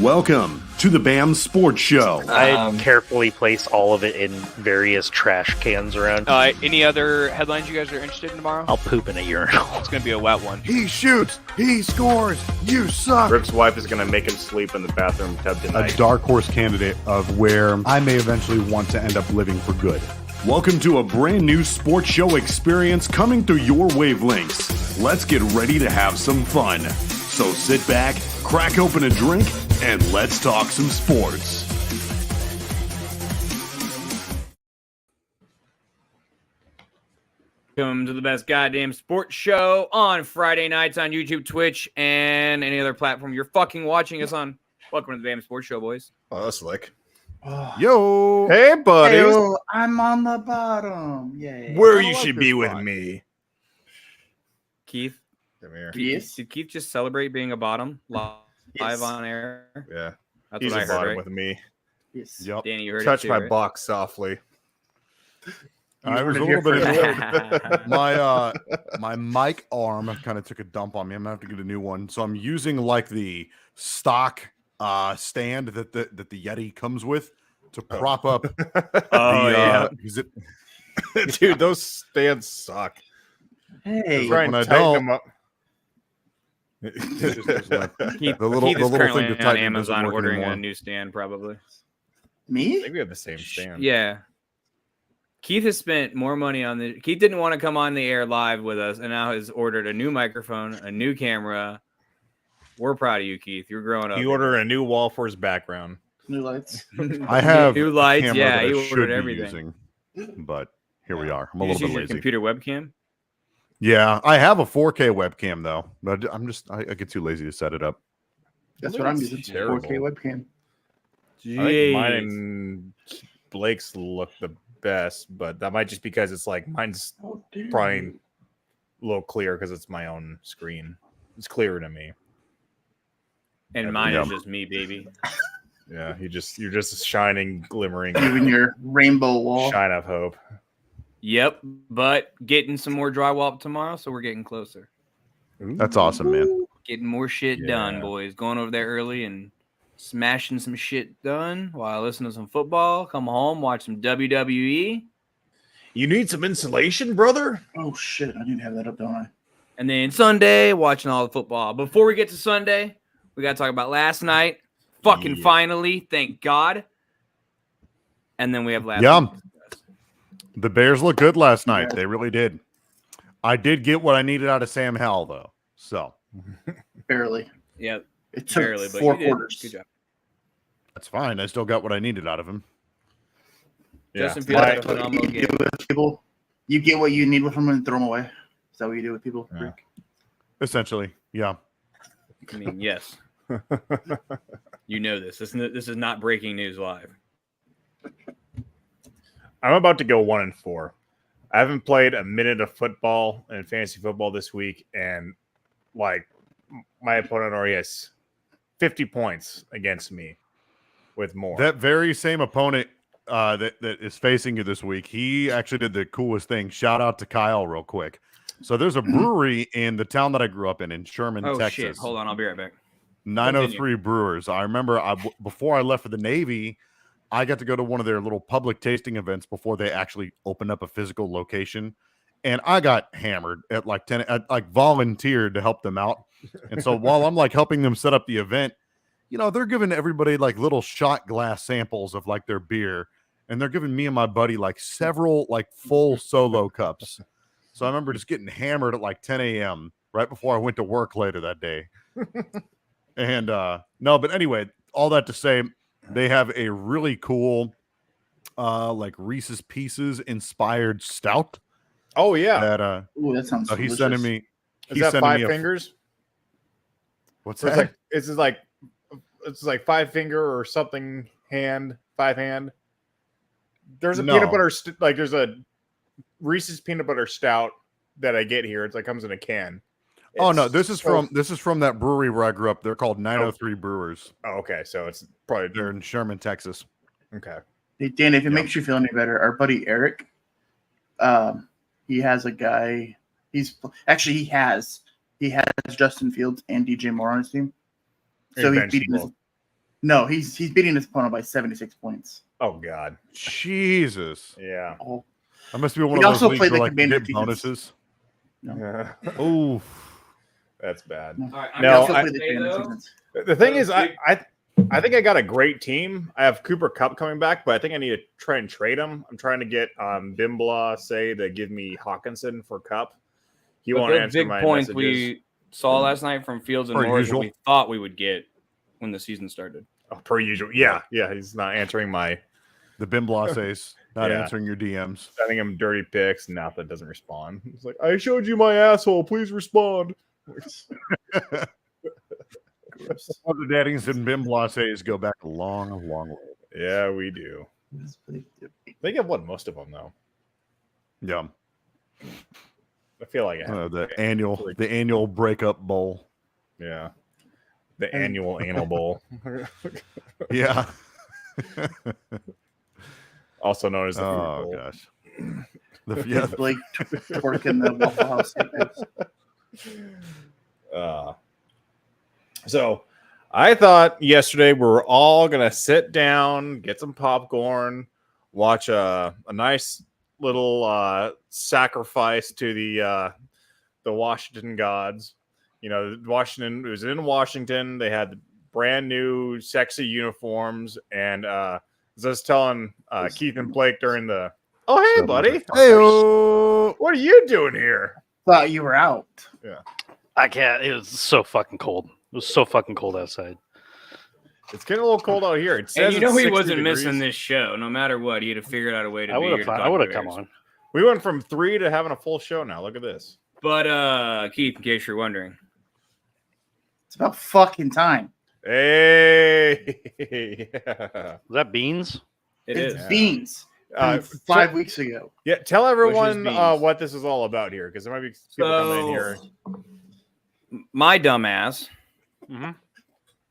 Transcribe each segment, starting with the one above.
Welcome to the BAM Sports Show. I carefully place all of it in various trash cans around. Any other headlines you guys are interested in tomorrow? I'll poop in a urinal. It's going to be a wet one. He shoots, he scores, you suck. Rick's wife is going to make him sleep in the bathroom tub tonight. A dark horse candidate of where I may eventually want to end up living for good. Welcome to a brand new sports show experience coming through your wavelengths. Let's get ready to have some fun. So sit back, crack open a drink, and let's talk some sports. Welcome to the best goddamn sports show on Friday nights on YouTube, Twitch, and any other platform you're fucking watching us on. Welcome to the damn sports show, boys. Oh, that's slick. Yo! Hey, buddy. Hey, I'm on the bottom. Yay. Where I you like should this be with spot. me. Keith, Come here. Yes. did Keith just celebrate being a bottom live Yes. on air? Yeah. That's He's what I a heard, bottom right? with me. Yes. Yep. Danny, you heard Touch it too, my right? box softly. I was a heard it little bit here of my mic arm kind of took a dump on me. I'm gonna have to get a new one. So I'm using like the stock stand that the Yeti comes with to prop up Oh, yeah. is it Dude, those stands suck. Hey. Try and when I tighten don't- them up. Keith, the little- Keith the is little currently thing to on tighten Amazon doesn't work ordering anymore. a new stand, probably. I Me? think we have the same stand. Yeah. Keith has spent more money on the. Keith didn't want to come on the air live with us, and now has ordered a new microphone, a new camera. We're proud of you, Keith. You're growing up. You ordered a new wall for his background. New lights. I have new lights. camera Yeah, that I he should ordered be everything. using, but here we are. I'm a You just little use bit your lazy. computer webcam. Yeah, I have a 4K webcam though, but I get too lazy to set it up. That's I what I'm think using. it's terrible. 4K webcam. I think mine Jeez. and Blake's look the best, but that might just because it's like mine's Oh, dude. probably a little clear because it's my own screen. It's clearer to me. And mine is Yeah. just me, baby. Yeah, you're just a shining, glimmering You and your rainbow wall. shine of hope. Yep, but getting some more drywall up tomorrow, so we're getting closer. That's awesome, man. Getting more shit done, Yeah. boys. Going over there early and smashing some shit done while I listen to some football. Come home, watch some WWE. You need some insulation, brother? Oh, shit. I need to have that up, don't I? And then Sunday, watching all the football. Before we get to Sunday, we got to talk about last night. Fucking Yeah. finally, thank God. And then we have last Yeah. week. The Bears looked good last night. They really did. I did get what I needed out of Sam Howell, though. So Barely. Yeah, It took barely, but 4 you did. quarters. Good job. that's fine. I still got what I needed out of him. Justin Yeah. Fields had a What phenomenal you game. do with people, you get what you need with them and throw them away. Is that what you do with people? Yeah. Essentially, yeah. I mean, yes. You know this. This is not breaking news live. I'm about to go 1-4. I haven't played a minute of football and fantasy football this week, and like my opponent already has 50 points against me with more. That very same opponent that is facing you this week, he actually did the coolest thing. Shout out to Kyle real quick. So there's a brewery in the town that I grew up in Sherman, Oh Texas. shit! Hold on, I'll be right back. 903 Brewers. I remember before I left for the Navy, I got to go to one of their little public tasting events before they actually opened up a physical location. And I got hammered at like 10, I like volunteered to help them out. And so while I'm like helping them set up the event, you know, they're giving everybody like little shot glass samples of like their beer. And they're giving me and my buddy like several like full solo cups. So I remember just getting hammered at like 10 a.m. right before I went to work later that day. And no, but anyway, all that to say, they have a really cool like Reese's Pieces inspired stout oh yeah, that Ooh, that sounds so he's delicious. sending me is that sending five me fingers? what's It's that? like it's like five finger or something hand, five hand. There's a No. peanut butter there's a Reese's peanut butter stout that I get here. It's like comes in a can. Oh no, It's this is so- from that brewery where I grew up. They're called 903 Brewers. Oh, okay, so it's probably They're in Sherman, Texas. okay. Hey, Dan, if it Yep. makes you feel any better, our buddy Eric, he has a guy. He has Justin Fields and DJ Moore on his team. So He he benched beat them him. both. No, he's beating his opponent by 76 points. Oh God. Jesus. Yeah. Oh, That must be one He of those also leagues played where the like you Commander get defense. bonuses. no. Oof. That's bad. All right, No, He also I- played the Commander defense. The thing Those is, I think I got a great team. I have Cooper Cup coming back, but I think I need to try and trade him. I'm trying to get Bimbla say to give me Hawkinson for Cup. He But won't those answer big my points messages. we saw last night from Fields and Per Morris usual. what we thought we would get when the season started. Oh, per usual. Yeah, he's not answering my The Bim Blases not Yeah. answering your DMs. sending him dirty pics. Nothing doesn't respond. He's like, I showed you my asshole. Please respond. All the daddies and Bim Blases go back a long, long way. Yeah, we do. They get what most of them though. Yeah. I feel like I have. The annual breakup bowl. Yeah. The annual anal bowl. Yeah. Also known as the food Oh bowl. gosh. Yeah. Blake twerking the Waffle House. So I thought yesterday we were all gonna sit down, get some popcorn, watch a nice little sacrifice to the Washington gods. You know, Washington, it was in Washington. They had brand new sexy uniforms, and as I was telling Keith and Blake during the hey buddy, Hey-o. what are you doing here? Thought you were out. I can't. It was so fucking cold. It was so fucking cold outside. It's getting a little cold out here. It says And you know it's he 60 wasn't degrees. missing this show. No matter what, he'd have figured out a way to I be would here. have. to I talk would have Bears. come on. We went from 3 to having a full show now. Look at this. But Keith, in case you're wondering, It's about fucking time. Hey, yeah. Was that beans? it's It's beans. Uh, From 5 weeks ago. Yeah, tell everyone beans. what this is all about here, because there might be people coming in here. My dumbass Mm-hmm.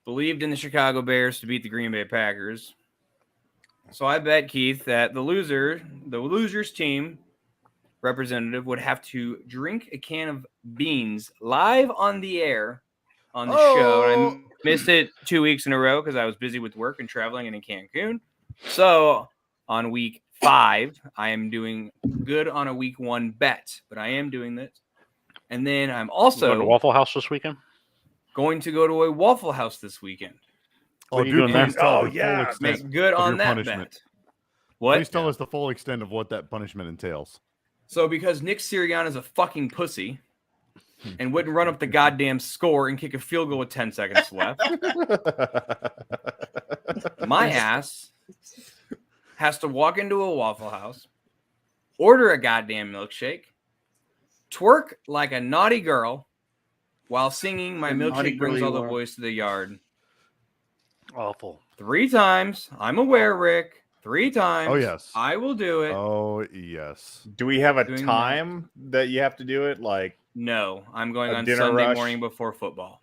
believed in the Chicago Bears to beat the Green Bay Packers. So I bet Keith that the loser's team representative would have to drink a can of beans live on the air on the show. And I missed it 2 weeks in a row because I was busy with work and traveling and in Cancun. So on week 5, I am doing good on a week 1 bet, but I am doing this. And then I'm also Going to Waffle House this weekend. going to go to a Waffle House this weekend. What are you dude, doing there? please tell Oh, the full yeah. extent Make good of on your that punishment. bet. What? Please tell us the full extent of what that punishment entails. So because Nick Sirianni's a fucking pussy and wouldn't run up the goddamn score and kick a field goal with 10 seconds left, my ass has to walk into a Waffle House, order a goddamn milkshake, twerk like a naughty girl while singing My A naughty Milkshake girl Brings All you the are. Boys to the Yard. Awful. 3 times. I'm aware, Rick. 3 times. Oh, yes. I will do it. Oh yes. Do we have a Doing time that you have to do it? Like, No, I'm going A on dinner Sunday rush? morning before football.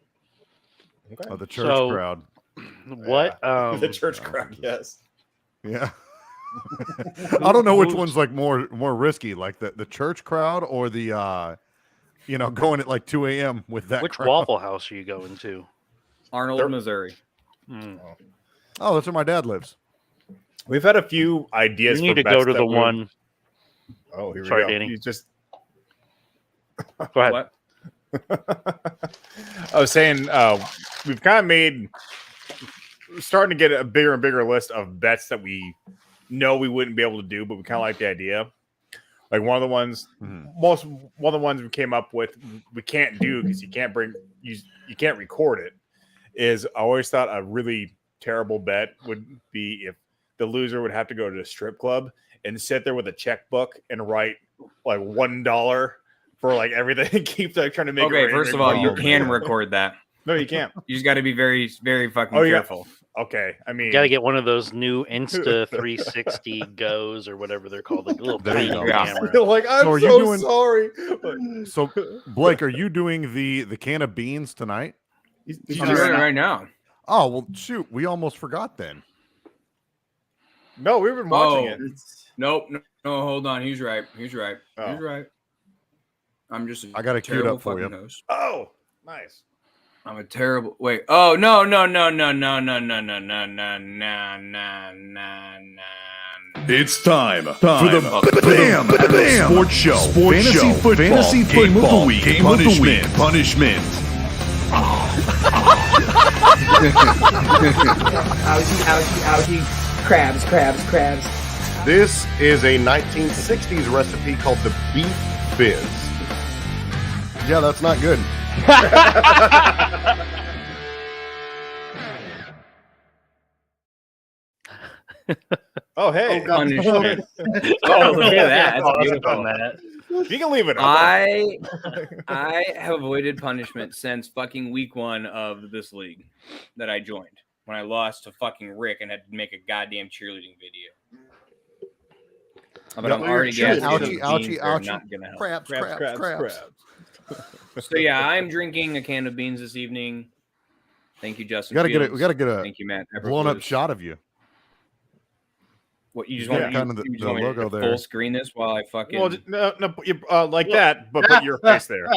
Oh, the church So- crowd. What? the church oh, crowd? Yes. Yeah. I don't know which one's like more risky, like the church crowd or the going at like 2 a.m. with that. Which crowd. Waffle House are you going to? Arnold, They're- Missouri. Mm. Oh, that's where my dad lives. We've had a few ideas. You need for to go bets to that the we- one. Oh, here Sorry, we go. Danny. You just. Go ahead. What? I was saying we've kind of made starting to get a bigger and bigger list of bets that we know we wouldn't be able to do, but we kind of like the idea. Like one of the ones, Mhm. one of the ones we came up with, we can't do because you can't record it. Is I always thought a really terrible bet would be if the loser would have to go to a strip club and sit there with a checkbook and write like $1 for like everything. Keep like trying to make. Okay, it first of all, you Oh, can man. record that. No, you can't. You just got to be very, very fucking Oh, yeah. careful. Okay, I mean, You got to get one of those new Insta 360 goes or whatever they're called, like little There you tiny go. Yeah. camera. like I'm So are you so doing- sorry. So, Blake, are you doing the can of beans tonight? He's I'm just- doing it right now. Oh well, shoot, we almost forgot then. no, we've been watching Oh. it. Nope. No, hold on. He's right. He's right. Oh. He's right. I'm just. I got it queued terrible up for fucking you. host. Oh, nice. I'm a terrible. Wait. Oh no. It's time for the Bam Sports Show. Fantasy football game of the week. Punishment. Ouchie. Crabs. This is a 1960s recipe called the Beef Fizz. Yeah, that's not good. Oh, hey. Punishment. Oh, look at that. That's beautiful. You can leave it up. I have avoided punishment since fucking week 1 of this league that I joined when I lost to fucking Rick and had to make a goddamn cheerleading video. But I'm already guessing Ouchie. not gonna help. Crabs. So yeah, I'm drinking a can of beans this evening. Thank you, Justin. We gotta get a Thank you, Matt. blown up shot of you. What you just want? Kind of the logo there. Full screen this while I fucking. Well, no, like that, but put your face there.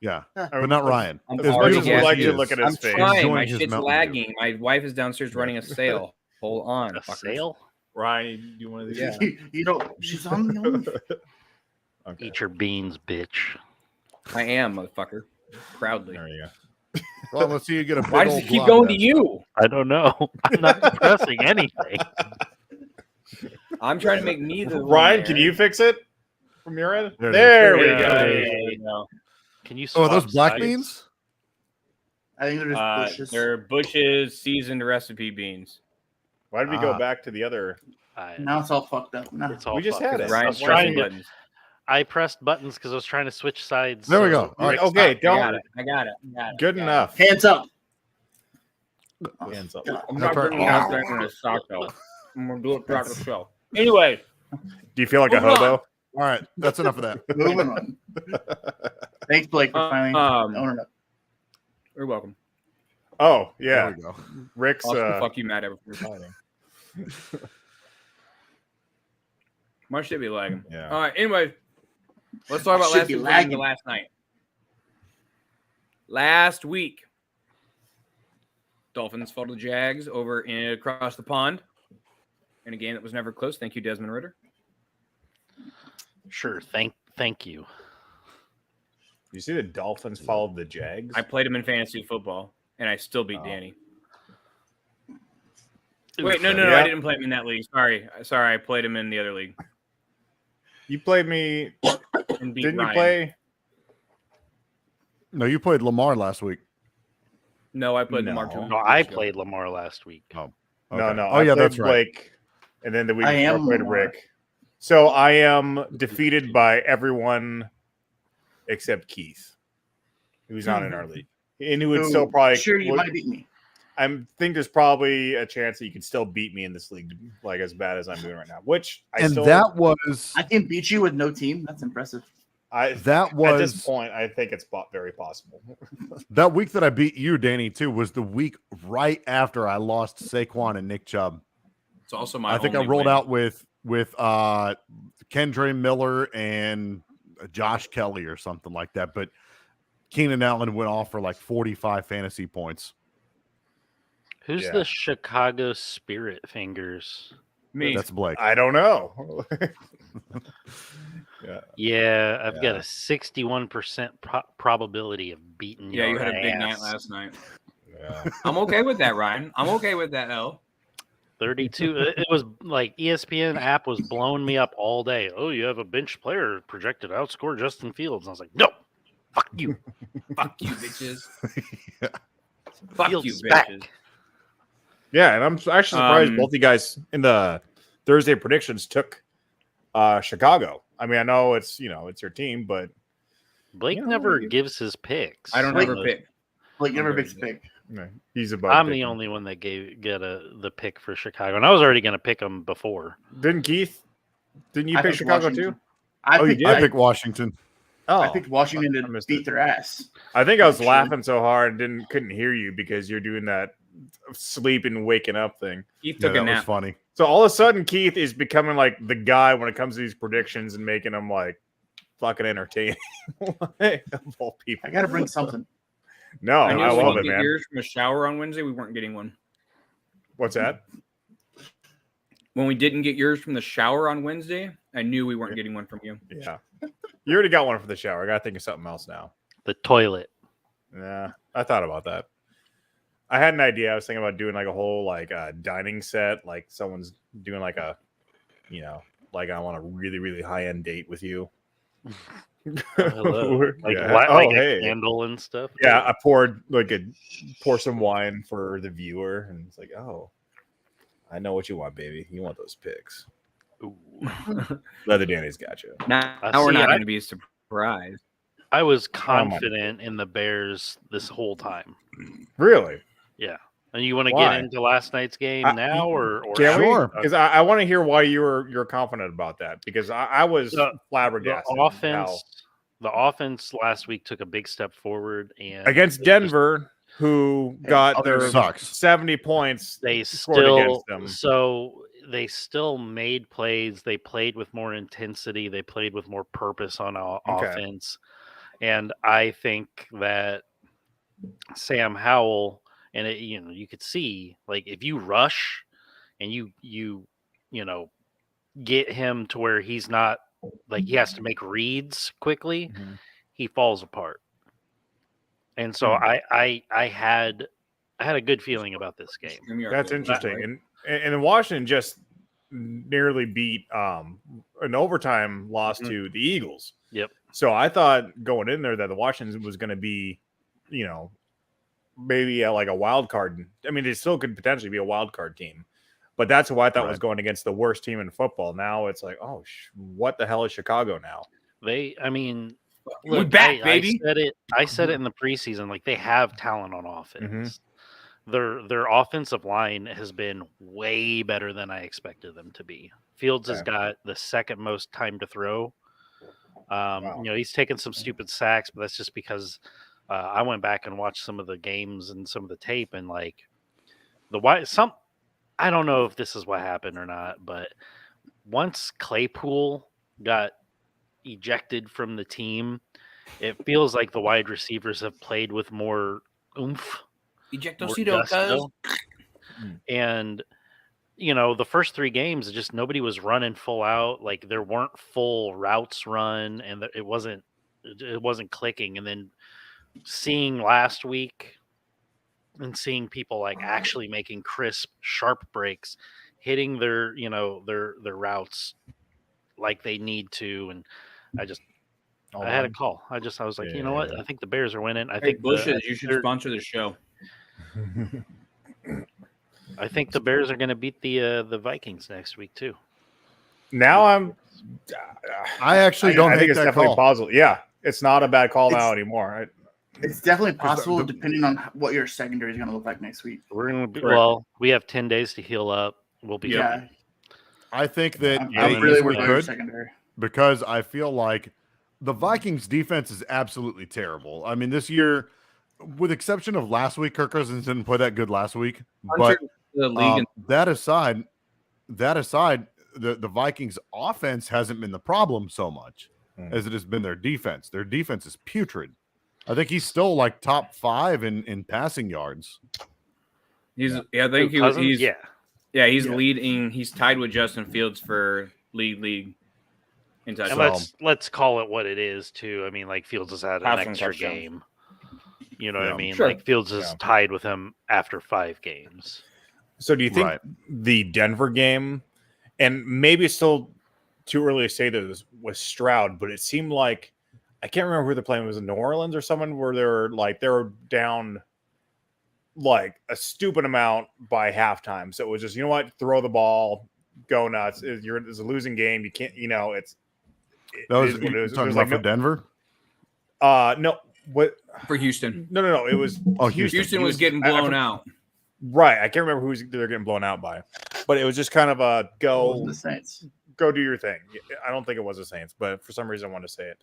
Yeah, but not Ryan. I'm As already beautiful as like he to is. look at his I'm face. trying. Enjoying My his shit's Mountain Dew. lagging. My wife is downstairs running a sale. Hold on. A fuckers. sale? Ryan, you one of these? Yeah. You don't. She's on the only. Okay. Eat your beans, bitch. I am, motherfucker. Proudly. There you go. Well, let's see you get a big Why does old it keep glob going to then. you? I don't know. I'm not pressing anything. I'm trying to make me the Ryan, winner. can you fix it from your end? There it is. There we Yeah, go. there you go. Can you Oh, swap those black sides? beans? I think they're just bushes. They're Bush's seasoned recipe beans. Why did we go Ah. back to the other? Now it's all fucked up. Now. It's all We just fucked had up. it. Ryan's I was trying pressing to- buttons. I pressed buttons because I was trying to switch sides. There we go. All right. Okay, I don't. got it. Good enough. Hands up. Hands up. I'm That's not right. bringing out that in a sock though. I'm gonna do it throughout the show. Anyway, Do you feel like a Moving on. hobo? All right, that's enough of that. Moving on. Thanks, Blake, for finally owning up. you're welcome. Oh, yeah. There we go. Rick's. Also, fuck you, Matt, ever for fighting. My shit be lagging. Yeah. All right. Anyway, let's talk about Should last be week. lagging. Last night. Last week, Dolphins fell to the Jags over across the pond in a game that was never close. Thank you, Desmond Ritter. Sure. Thank you. You see the Dolphins followed the Jags? I played him in fantasy football, and I still beat Danny. Oof. Wait, no, Yeah. I didn't play him in that league. Sorry, I played him in the other league. You played me. And beat Didn't you Ryan. play? No, you played Lamar last week. No, I played No. Lamar 2 No, I played Lamar last week. Okay. No. Oh, I yeah, played that's right. Blake, and then the week I before I am played Lamar. Rick. So I am defeated by everyone except Keith, who's not in our league, and who would still probably. Sure, you might beat me. I think there's probably a chance that you could still beat me in this league, like as bad as I'm doing right now. Which I And still, that was I can beat you with no team. That's impressive. that at this was point, I think it's very possible. that week that I beat you, Danny, too, was the week right after I lost Saquon and Nick Chubb. It's also my. I think I only rolled win. out with Kendra Miller and Josh Kelly or something like that. But Keenan Allen went off for like 45 fantasy points. Who's Yeah. the Chicago Spirit Fingers? Me. That's Blake. I don't know. Yeah, I've got Yeah. a 61% probability of beating you. Yeah, you had a big night last night. Yeah. I'm okay with that, Ryan. I'm okay with that, L. 32. It was like ESPN app was blowing me up all day. Oh, you have a bench player projected to outscore Justin Fields. And I was like, no, fuck you. Fuck you, bitches. Yeah. Fuck Fields you, is back. bitches. Yeah, and I'm actually surprised Um, both you guys in the Thursday predictions took Chicago. I mean, I know it's it's your team, but Blake Yeah, never you- gives his picks. I don't Wait, ever pick. Like never Okay. big pick. he's above. I'm the picking. only one that get the pick for Chicago, and I was already going to pick them before. Didn't Keith? Didn't you I pick picked Chicago Washington. too? I Oh, you picked, did? I picked Washington. Oh, I picked Washington I to missed beat it. their ass. I think I was Actually. laughing so hard and couldn't hear you because you're doing that sleep and waking up thing. Keith Yeah, took a that was nap. funny. So all of a sudden, Keith is becoming like the guy when it comes to these predictions and making them like fucking entertaining. Of all people. I got to bring something. No, I knew I when love you it, get man. yours from a shower on Wednesday, we weren't getting one. What's that? When we didn't get yours from the shower on Wednesday, I knew we weren't getting one from you. Yeah. You already got one for the shower. I got to think of something else now. The toilet. Yeah, I thought about that. I had an idea. I was thinking about doing like a whole like dining set, like someone's doing like a, like I want a really, really high end date with you. Hello. Like, Yeah. like a Hey. candle and stuff. Yeah, I pour some wine for the viewer, and it's like, oh, I know what you want, baby. You want those pics. Ooh. Leather Danny's got you. Now I we're see, not I- going to be surprised. I was on. confident in the Bears this whole time. Really? Yeah. And you want to Why? get into last night's game now, or Can we? Sure. Because I want to hear why you're confident about that. Because I was The flabbergasted. the offense last week took a big step forward, and Against it just- Denver, who got their Sucks. 70 points. they scored still against them. so they still made plays. They played with more intensity. They played with more purpose on Okay. offense, and I think that Sam Howell and you could see, like, if you rush and you get him to where he's not, like, he has to make reads quickly, Mhm. he falls apart. And so I had a good feeling about this game. That's interesting. And Washington just nearly beat an overtime loss to the Eagles. Yep. So I thought going in there that the Washington was going to be, maybe like a wild card. I mean, they still could potentially be a wild card team, but that's who I thought was going against the worst team in football. Now it's like, oh, what the hell is Chicago now? We Look, back, baby. I said it in the preseason. Like, they have talent on offense. Their offensive line has been way better than I expected them to be. Fields has got the second most time to throw. He's taken some stupid sacks, but that's just because I went back and watched some of the games and some of the tape, and like I don't know if this is what happened or not, but once Claypool got ejected from the team, it feels like the wide receivers have played with more oomph. More gusto. And the first 3 games, just nobody was running full out. Like, there weren't full routes run, and it wasn't clicking. And then seeing last week and seeing people like actually making crisp, sharp breaks, hitting their routes like they need to, and I had a call. I was like, you know what? I think the Bears are winning. I think Bushes, you should sponsor the show. I think the Bears are going to beat the Vikings next week too. Now I actually don't I think hate it's that definitely call. possible. Yeah, it's not a bad call now anymore. It's definitely possible, depending on what your secondary is going to look like next week. We're going to be Correct. we have 10 days to heal up. We'll be Yeah, I think that I'm Yeah, really we worried about your could, secondary. because I feel like the Vikings defense is absolutely terrible. I mean, this year, with exception of last week, Kirk Cousins didn't play that good last week. But The league that aside, the Vikings offense hasn't been the problem so much as it has been their defense. Their defense is putrid. I think he's still like top 5 in passing yards. he's leading. He's tied with Justin Fields for league in And touchdowns. let's call it what it is too. I mean, like, Fields has had an Passing extra touchdowns. game. You know what I mean? Sure. Like, Fields is tied with him after 5 games. So do you think Right. the Denver game, and maybe it's still too early to say that it was Stroud, but it seemed like, I can't remember who they're playing. Was it New Orleans or someone where they were down like a stupid amount by halftime. So it was just, throw the ball, go nuts. It's a losing game. You can't, That was, is what it is. It talking was about like for Denver. no, what? For Houston. No. It was Houston was getting blown out. Right. I can't remember who they're getting blown out by, but it was just kind of a Those are the Saints. go do your thing. I don't think it was the Saints, but for some reason I wanted to say it.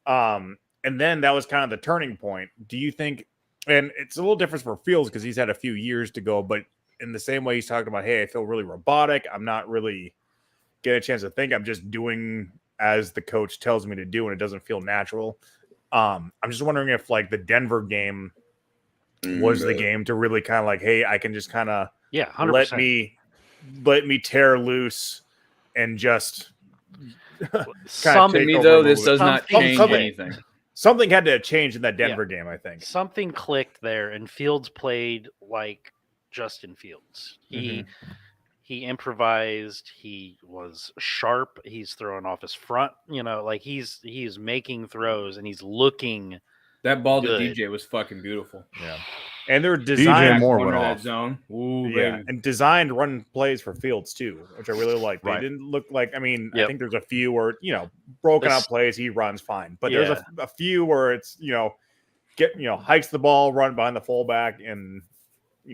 And then that was kind of the turning point. Do you think, and it's a little different for Fields because he's had a few years to go, but in the same way he's talking about, hey, I feel really robotic. I'm not really getting a chance to think. I'm just doing as the coach tells me to do, and it doesn't feel natural. I'm just wondering if like the Denver game was the game to really kind of like, hey, I can just kind of Yeah, 100%. let me tear loose and just Some, To take me, over though, a this little does not Something change clicked. anything. something had to change in that Denver game, I think. something clicked there, and Fields played like Justin Fields. He improvised. He was sharp. He's throwing off his front. Like he's making throws and he's looking. That ball Good. to DJ was fucking beautiful. Yeah. And they're DJ designed Moore Corner went that off. zone. Ooh, yeah, baby. and designed run plays for Fields too, which I really like. They Right. didn't look like. I mean, I Yep. think there's a few where broken This- out plays he runs fine, but there's Yeah. a few where it's hikes the ball, run behind the fullback, and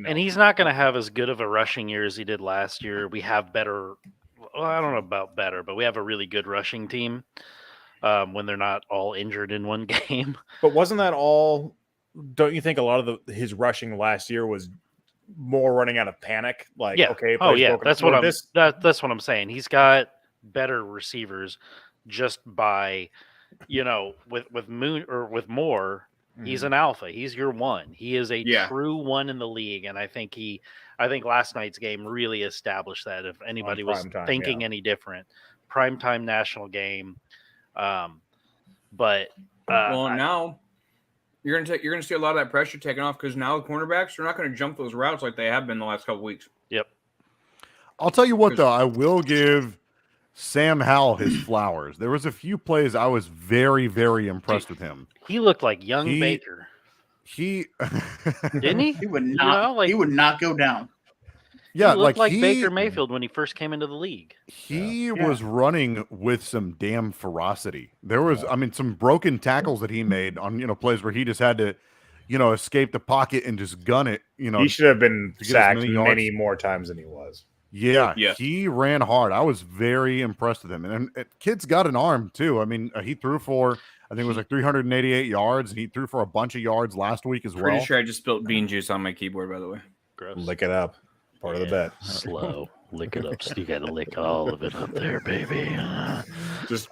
And he's not going to have as good of a rushing year as he did last year. We have better. Well, I don't know about better, but we have a really good rushing team when they're not all injured in one game. But wasn't that all? Don't you think a lot of his rushing last year was more running out of panic? Like, Yeah. okay, Oh plays yeah, broken. that's what Or I'm. this. That's what I'm saying. He's got better receivers just by, with Moon or with Moore. He's an alpha. He's your one. He is a Yeah. true one in the league, and I think last night's game really established that. If anybody was primetime, thinking any different, primetime national game. But Well, now you're gonna see a lot of that pressure taken off because now the cornerbacks are not gonna jump those routes like they have been the last couple weeks. yep, I'll tell you what, though, I will give Sam Howell his flowers. There was a few plays I was very, very impressed with him. he looked like young He- Baker, He didn't he? He would not. He would not go down. yeah, he looked like he, Baker Mayfield when he first came into the league. He Yeah. was running with some damn ferocity. There was, I mean, some broken tackles that he made on plays where he just had to, escape the pocket and just gun it. He should have been to get as sacked many yards. many more times than he was. Yeah, Yeah. he ran hard. I was very impressed with him, and kid's got an arm too. I mean, he threw for I think it was like 388 yards, and he threw for a bunch of yards last week as Pretty well. sure I just spilled bean juice on my keyboard, by the way. Gross. Lick it up. Part of the bet. Slow. Lick it up. So you got to lick all of it up there, baby. Just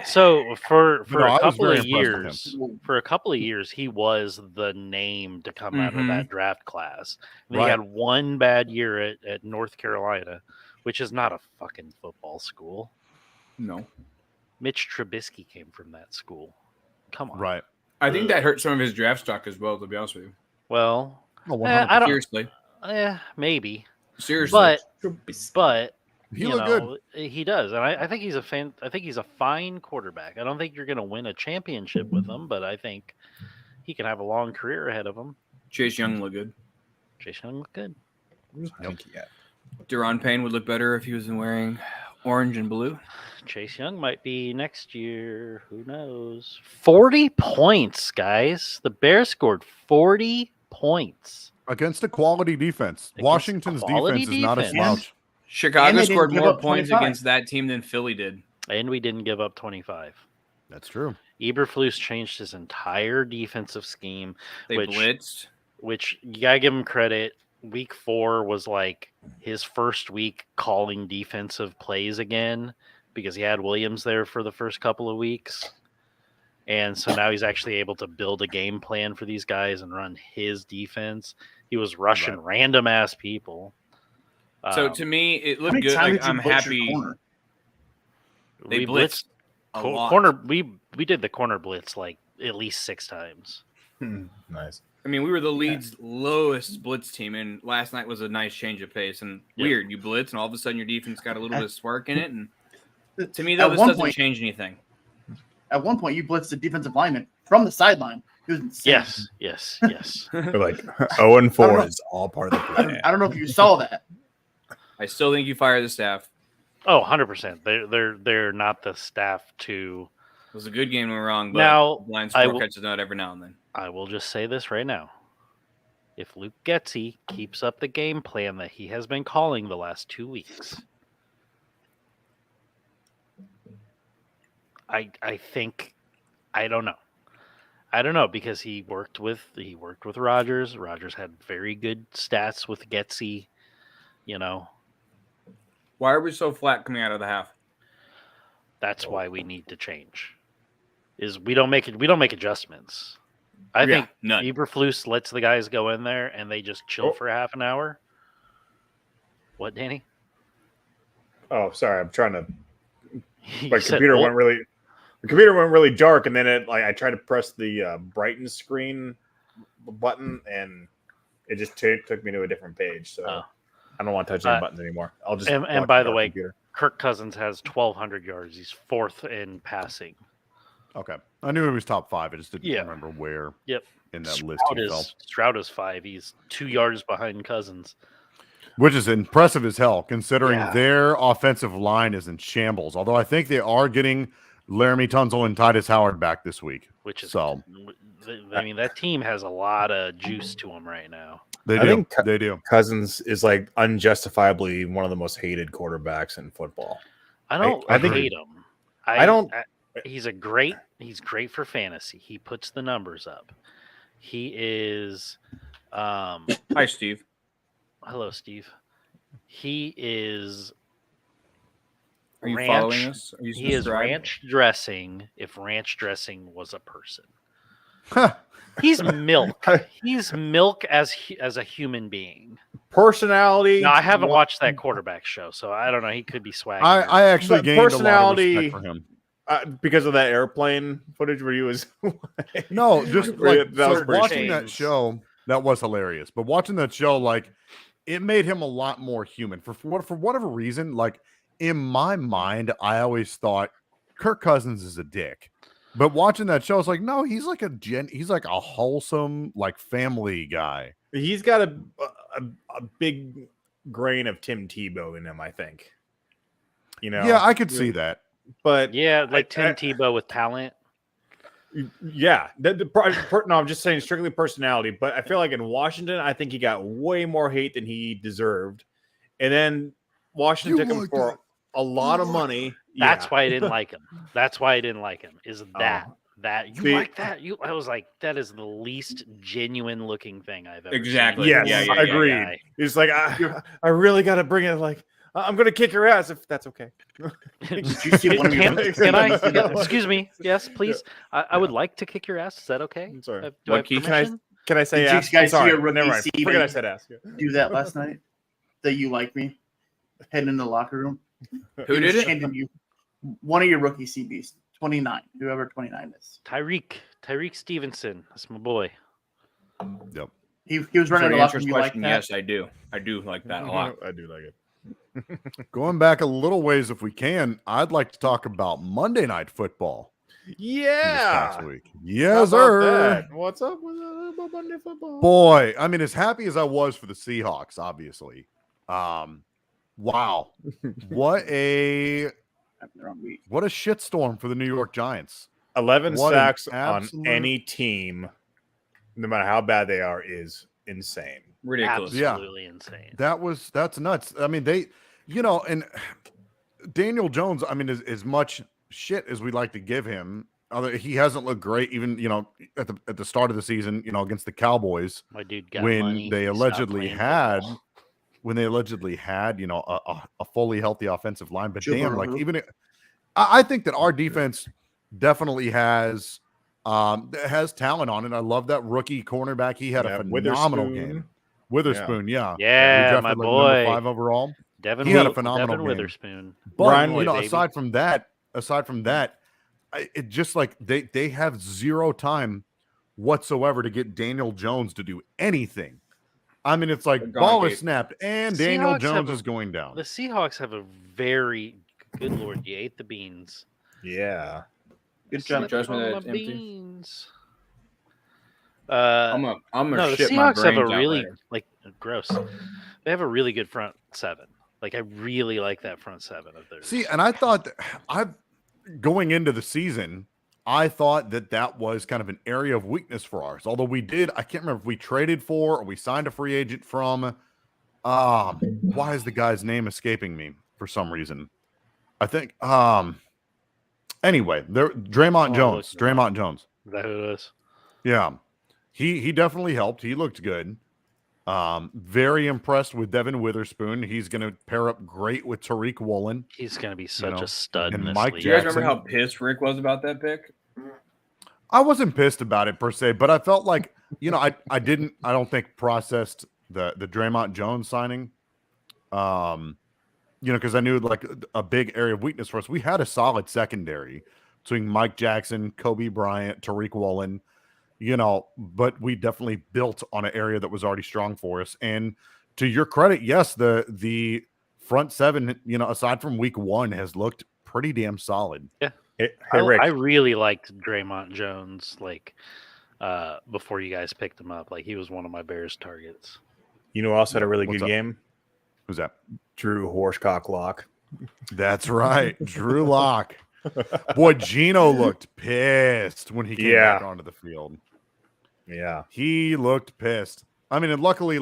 So for No, I a was couple very of impressed with years, he was the name to come out of that draft class. And Right. He had one bad year at North Carolina, which is not a fucking football school. No. Mitch Trubisky came from that school. Come on. Right. I think that hurt some of his draft stock as well, to be honest with you. Well, Oh, I don't. Seriously. Maybe, Seriously. but He you looked know, he does, and I think he's a fan. I think he's a fine quarterback. I don't think you're going to win a championship with him, but I think he can have a long career ahead of him. Chase Young looked good. Chase Young looked good. Deron Payne would look better if he was wearing orange and blue. Chase Young might be next year. Who knows? 40 points, guys. The Bears scored 40 points. Against a quality defense. Against Washington's quality defense is not a defense. slouch. Chicago And they didn't scored give more up points 25. against that team than Philly did. And we didn't give up 25. That's true. Eberflus changed his entire defensive scheme, They Which- blitzed. which you got to give him credit. Week 4 was like his first week calling defensive plays again because he had Williams there for the first couple of weeks. And so now he's actually able to build a game plan for these guys and run his defense. He was rushing random ass people. So Um, to me, it How looked many good. times Like, did you I'm blitz your happy. corner? They we blitzed a co- lot. corner. We did the corner blitz like at least 6 times. Nice. I mean, we were the league's lowest blitz team, and last night was a nice change of pace. And Yeah. weird, you blitz, and all of a sudden your defense got a little bit of spark in it. And to me, At though, this one doesn't point- change anything. At one point, you blitzed a defensive lineman from the sideline. It was insane. Yes. They're like 0-4 I don't know. is all part of the plan. I don't know if you saw that. I still think you fire the staff. Oh, 100%. They're not the staff to. It was a good game, we're wrong, but Now, blind I score will- catches out every now and then. I will just say this right now. If Luke Getsy keeps up the game plan that he has been calling the last 2 weeks, I think I don't know because he worked with Rodgers. Rodgers had very good stats with Getsy, Why are we so flat coming out of the half? That's why we need to change. Is we don't make adjustments. I Yeah, think none. Eberflus lets the guys go in there and they just chill for half an hour. What, Danny? Oh, sorry. I'm trying to. You My said, computer "Well, went really. The computer went really dark, and then I tried to press the brighten screen button, and it just took me to a different page. So Oh. I don't want to touch any buttons anymore. I'll just. And watch by the the dark way, computer. Kirk Cousins has 1,200 yards. He's 4th in passing. Okay. I knew he was top 5. I just didn't Yeah. remember where Yep. in that list he fell. Stroud is 5. He's 2 yards behind Cousins. Which is impressive as hell, considering Yeah. their offensive line is in shambles. Although I think they are getting Laramie Tunsil and Titus Howard back this week. Which is, So I mean, that team has a lot of juice to them right now. they I do. think They do. Cousins is like unjustifiably one of the most hated quarterbacks in football. I don't I think- hate him. I don't- He's great for fantasy. He puts the numbers up. He is. Hi, Steve. Hello, Steve. He is. Are you ranch- following us? Are you He is subscribed? ranch dressing. If ranch dressing was a person, Huh. he's milk. He's milk as a human being. Personality. No, I haven't watched that quarterback show, so I don't know. He could be swaggy. I actually But gained a lot of personality- respect for him. Because of that airplane footage where he was. No, just like That was so pretty watching that changed. show, that was hilarious. But watching that show, like, it made him a lot more human. For whatever reason, like in my mind, I always thought Kirk Cousins is a dick. But watching that show, it's like, no, he's like he's like a wholesome, like family guy. He's got a big grain of Tim Tebow in him, I think. You know. Yeah, I could see that. But Yeah, like Tim I- Tebow with talent. yeah, no, I'm just saying strictly personality. But I feel like in Washington, I think he got way more hate than he deserved, and then Washington You took him like for that? a lot of money. That's Yeah. why I didn't like him. That's why I didn't like him. Is that Oh. that you See- like that? I was like, that is the least genuine looking thing I've ever Exactly. seen. Yes, Yeah, yeah, agreed. yeah. He's like, I really got to bring it. Like, I'm going to kick your ass if that's okay. Did you see one of your Can I? Yeah. Excuse me. Yes, please. I would like to kick your ass. Is that okay? I'm sorry. Do I have Lucky, can I- permission? Can I say Did you ask? guys see Sorry, a rookie never mind. Steven? Forget I said ask. do that last night? That you like me? Heading in the locker room. Who He was did it? chanting you. One of your rookie CBs, 29, whoever 29 is. Tyreek Stevenson. That's my boy. Yep. He was running For the the locker answer's room. You like question, that? yes, I do. I do like that a lot. I do like it. Going back a little ways, if we can, I'd like to talk about Monday Night Football this past Yeah. week. How Yes, about sir. that? What's up with Monday football? Boy, I mean, as happy as I was for the Seahawks, obviously. Wow. What a Having the wrong week. shitstorm for the New York Giants. 11 What an sacks on absolute- any team, no matter how bad they are, is insane. Ridiculous. Yeah. Absolutely insane. That's nuts. I mean, and Daniel Jones, I mean, as much shit as we like to give him, he hasn't looked great, even, at the start of the season, against the Cowboys. My dude got when money. they He stopped allegedly playing had football. a fully healthy offensive line. But Joe damn, like Burrow. I think that our defense definitely has talent on it. I love that rookie cornerback. He had Yeah, a phenomenal Witherspoon. game. Witherspoon, yeah. Yeah, We drafted my him boy. number 5 overall. Devin, he had a Wi- phenomenal Devin game. Witherspoon. But Brian, boy, aside from that, it just like they have zero time whatsoever to get Daniel Jones to do anything. I mean, it's like They're ball gone, is snapped and Seahawks Daniel have Jones a- is going down. The Seahawks have a very good lord. You ate the beans. Yeah. Good job. Trust me Slipping that on it's my empty. beans. I'm gonna No, the shit my Seahawks have a brains out really later. gross. They have a really good front seven. Like I really like that front seven of theirs. See, and I thought that going into the season, I thought that was kind of an area of weakness for ours. Although I can't remember if we traded for or we signed a free agent from. Why is the guy's name escaping me for some reason? I think. Anyway, Draymond Jones. look it up. Draymond Jones. Is that who it is? Yeah, he definitely helped. He looked good. Very impressed with Devin Witherspoon. He's going to pair up great with Tariq Woolen. He's going to be such know, a stud and in this Mike league. Do you guys Jackson. remember how pissed Rick was about that pick? I wasn't pissed about it per se, but I felt like, I don't think processed the Draymond Jones signing. Because I knew like a big area of weakness for us. We had a solid secondary between Mike Jackson, Kobe Bryant, Tariq Woolen, but we definitely built on an area that was already strong for us. And to your credit, yes, the front seven, aside from week 1, has looked pretty damn solid. Yeah. Hey, Rick. I really liked Draymond Jones, before you guys picked him up. Like, he was one of my Bears targets. You know who else had a really What's good up? game? Who's that? Drew Horsecock Lock. That's right. Drew Lock. Boy, Gino looked pissed when he came back onto the field. Yeah. He looked pissed. I mean, and luckily,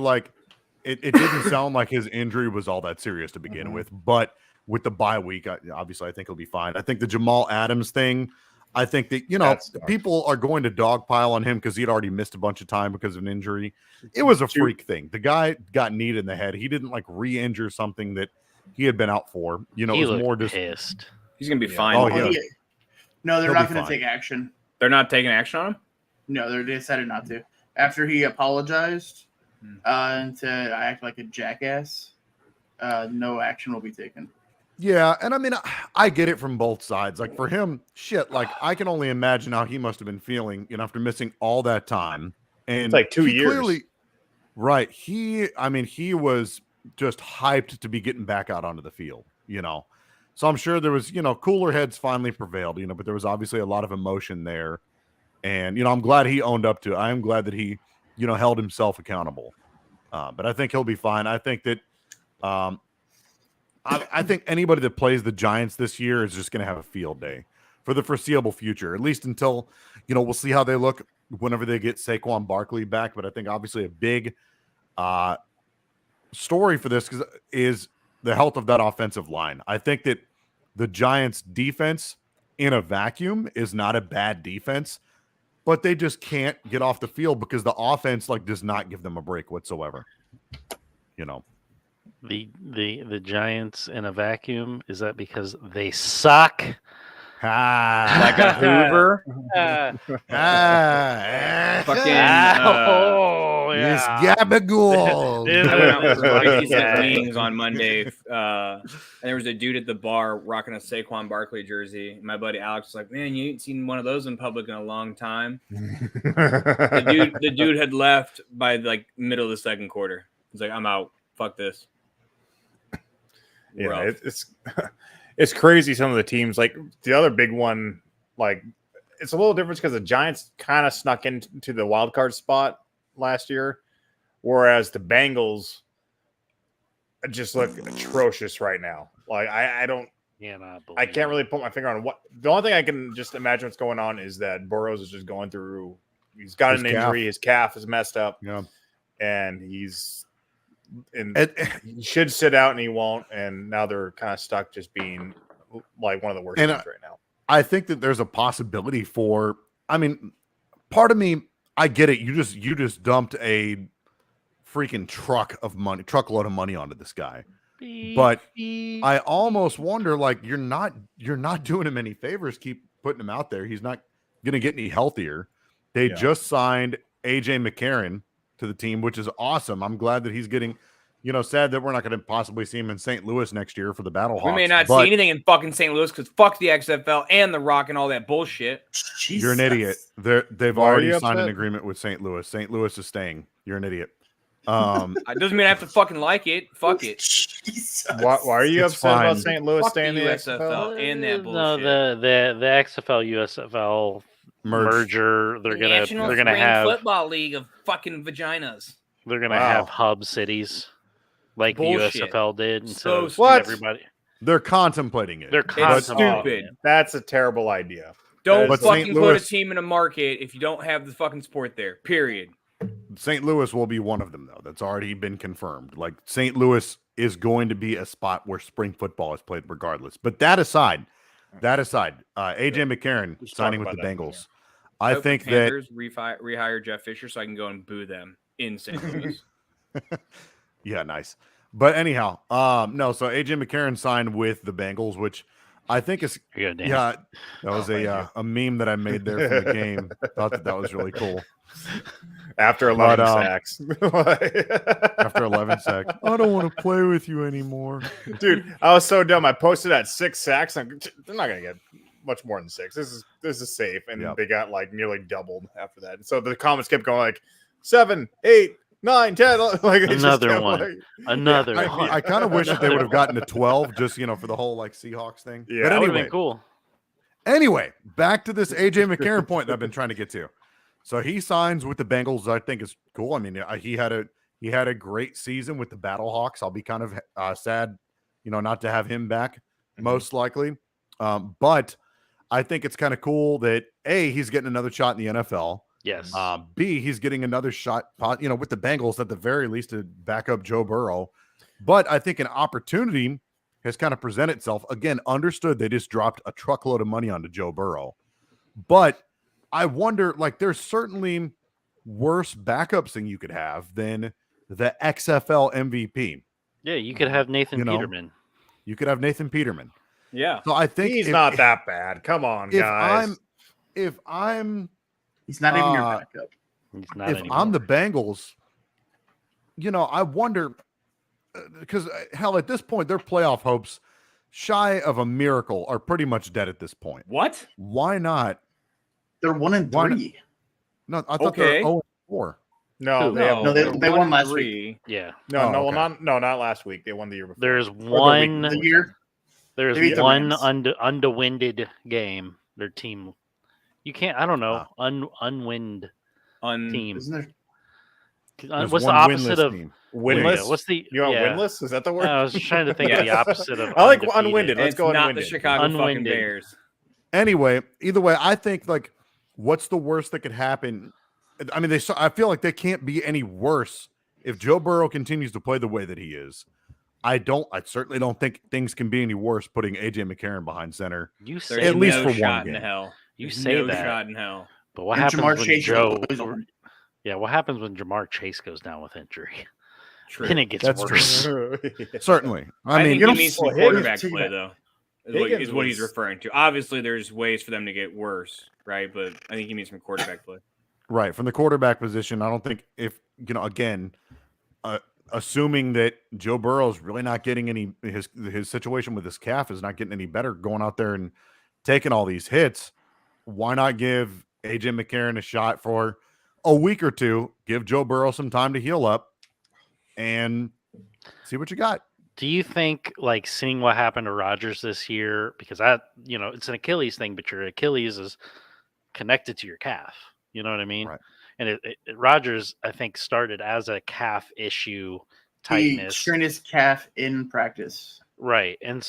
it didn't sound like his injury was all that serious to begin with, but with the bye week, obviously, I think he'll be fine. I think the Jamal Adams thing, I think that, people are going to dogpile on him because he'd already missed a bunch of time because of an injury. It was a freak thing. The guy got kneed in the head. He didn't re-injure something that he had been out for. He it was more just pissed. He's gonna be fine. Oh, Oh, yeah. yeah. No, they're He'll not be going to fine. take action. They're not taking action on him. No, they decided not to. After he apologized and to act like a jackass, no action will be taken. Yeah, and I mean, I get it from both sides. Like, for him, I can only imagine how he must have been feeling, after missing all that time. And It's like 2 he years. Clearly, right. He was just hyped to be getting back out onto the field, So I'm sure there was, cooler heads finally prevailed, but there was obviously a lot of emotion there. And, I'm glad he owned up to it. I am glad that he, held himself accountable. But I think he'll be fine. I think that I think anybody that plays the Giants this year is just going to have a field day for the foreseeable future, at least until, we'll see how they look whenever they get Saquon Barkley back. But I think obviously a big story for this is the health of that offensive line. I think that the Giants defense in a vacuum is not a bad defense, but they just can't get off the field because the offense does not give them a break whatsoever. The Giants in a vacuum, is that because they suck? Like a Hoover. Miss Gabagool. I went out for Vikings wings on Monday, and there was a dude at the bar rocking a Saquon Barkley jersey. My buddy Alex was like, "Man, you ain't seen one of those in public in a long time." The dude had left by middle of the second quarter. He's like, "I'm out. Fuck this." Yeah, it's crazy. Some of the teams, like the other big one, it's a little different because the Giants kind of snuck into the wild card spot last year, whereas the Bengals just look atrocious right now. I can't really put my finger on what. The only thing I can just imagine what's going on is that Burrows is just going through. He's got an injury. His calf is messed up. Yeah, and he should sit out and he won't. And now they're kind of stuck just being one of the worst teams right now. I think that there's a possibility for. I mean, part of me, I get it. You just dumped a freaking truckload of money onto this guy. But I almost wonder, you're not doing him any favors. Keep putting him out there. He's not going to get any healthier. They just signed AJ McCarron to the team, which is awesome. I'm glad that he's getting. Sad that we're not going to possibly see him in St. Louis next year for the Battlehawks. We may not see anything in fucking St. Louis because fuck the XFL and The Rock and all that bullshit. Jesus. You're an idiot. They've already signed an agreement with St. Louis. St. Louis is staying. You're an idiot. It doesn't mean I have to fucking like it. Fuck it. Jesus. Why are you It's upset fine. about St. Louis Fuck staying the in the USFL and that No, bullshit. the XFL USFL merger. They're gonna have Football League of fucking vaginas. They're gonna have hub cities like Bullshit. the USFL did, and So so What? everybody. They're contemplating it. They're It's contemplating stupid. it. That's a terrible idea. Don't But fucking St. put a Louis- team in a market if you don't have the fucking sport there. Period. St. Louis will be one of them, though. That's already been confirmed. St. Louis is going to be a spot where spring football is played regardless. But that aside, AJ McCarron Let's signing talk with the about that. Bengals. I hope think the that Panthers rehire Jeff Fisher so I can go and boo them in St. Louis. yeah, nice. But anyhow, no. So AJ McCarron signed with the Bengals, which I think it's Here you go, Dan. yeah. That was thank a meme that I made there from the game. Thought that was really cool. After 11 But, sacks. After 11 sacks, I don't want to play with you anymore. Dude, I was so dumb. I posted at 6 sacks. They're not gonna get much more than 6. This is safe, and Yep. they got like nearly doubled after that. So the comments kept going like 7, 8, 9, 10. Like it just Another kept, one. like- Another I, one. I kind of wish that they would have gotten to 12, just for the whole like Seahawks thing. Yeah, but That would have anyway, been cool. Anyway, back to this AJ McCarron point that I've been trying to get to. So he signs with the Bengals. I think is cool. I mean, he had a great season with the Battlehawks. I'll be kind of sad, not to have him back, most likely. But I think it's kind of cool that A, he's getting another shot in the NFL. Yes. B, he's getting another shot, with the Bengals at the very least to back up Joe Burrow. But I think an opportunity has kind of presented itself. Again, understood they just dropped a truckload of money onto Joe Burrow. But I wonder, there's certainly worse backups than you could have than the XFL MVP. Yeah, you could have Nathan you know, Peterman. You could have Nathan Peterman. Yeah. So I think he's not that bad. Come on, guys. If I'm He's not even your Uh, backup. He's not if anymore. I'm the Bengals, I wonder because hell, at this point, their playoff hopes, shy of a miracle, are pretty much dead at this point. What? Why not? They're 1 and Why not? 3. No, I thought Okay. they were 0-4. No, Who? they have No, they they're won 1 and last 3. yeah, no, Oh, no, okay. not last week. They won the year before. there's Or the week one. The year There's They beat the one Rams. underwinded game. Their team. You can't. I don't know. Unwind team. isn't there? There's What's the one opposite winless of team. winless. Yeah, what's the? You want yeah. winless? Is that the word? I was trying to think of the Yes. opposite of. I like undefeated. unwinded. And Let's it's go not unwinded. the Chicago fucking Unwinded. Bears. Anyway, either way, I think what's the worst that could happen? I mean, I feel like they can't be any worse if Joe Burrow continues to play the way that he is. I certainly don't think things can be any worse putting AJ McCarron behind center. You There's say At least no for one shot in game. hell. You There's say no that, shot in hell. but what And happens Jamar when Chase Joe? is open. Yeah, what happens when Jamar Chase goes down with injury? True. Then it gets That's worse. Certainly. I I mean, think you he don't means some Higgins quarterback too, play man. though. Higgins Is what he's was- referring to. Obviously, there's ways for them to get worse, right? But I think he means some quarterback play. right, from the quarterback position, I don't think again, assuming that Joe Burrow is really not getting any, his situation with his calf is not getting any better, going out there and taking all these hits, why not give AJ McCarron a shot for a week or two, give Joe Burrow some time to heal up and see what you got. Do you think, seeing what happened to Rodgers this year, because it's an Achilles thing, but your Achilles is connected to your calf. You know what I mean? Right. And Rodgers, I think, started as a calf issue He tightness. strained his calf in practice. Right. And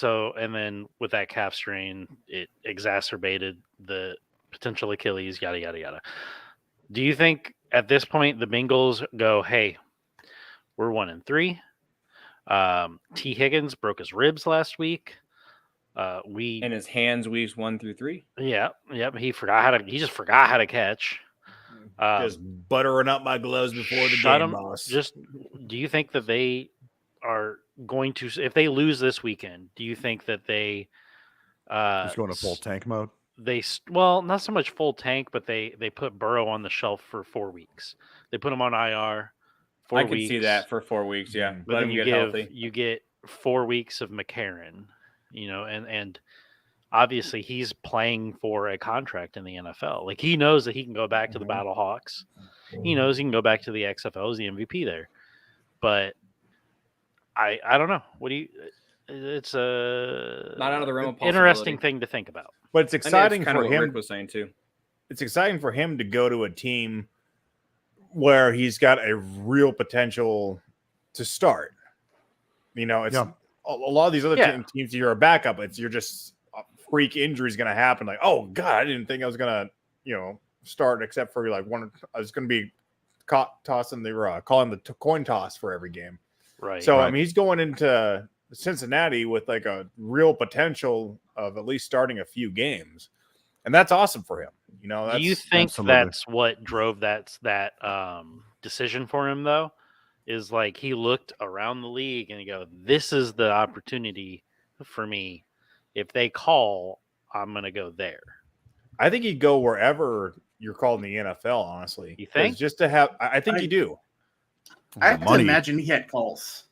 then with that calf strain, it exacerbated the potential Achilles, yada, yada, yada. Do you think at this point the Bengals go, hey, we're 1 and 3? T. Higgins broke his ribs last week. And his hands weeks 1 through 3. Yep. He just forgot how to catch. Just buttering up my gloves before the Shut game, him. boss. Do you think that they are going to, if they lose this weekend, do you think that they Just going to full tank mode. well, not so much full tank, but they put Burrow on the shelf for 4 weeks. They put him on IR. 4 I weeks. could see that for 4 weeks. Yeah, But let then him get healthy. you get 4 weeks of McCarron, and obviously he's playing for a contract in the NFL. He knows that he can go back to the Battle Hawks. He knows he can go back to the XFL as the MVP there. But I don't know. What do you? It's a Not out of the realm of interesting possibility. thing to think about. But it's I think exciting that's kind for of what him. Rick was saying too. It's exciting for him to go to a team where he's got a real potential to start. It's Yeah. a lot of these other Yeah. teams. You're a backup. You're just a freak injury is going to happen. Like, oh god, I didn't think I was going to start except for one. I was going to be caught tossing calling the coin toss for every game. Right. So I Right. mean, he's going into Cincinnati with a real potential of at least starting a few games, and that's awesome for him. Do you think absolutely. that's what drove that decision for him though? Is he looked around the league and he go, "This is the opportunity for me if they call, I'm gonna go there. I think you'd go wherever you're called in the NFL. Honestly, You 'Cause think? just to have, I think you do. I have to Money. imagine he had calls.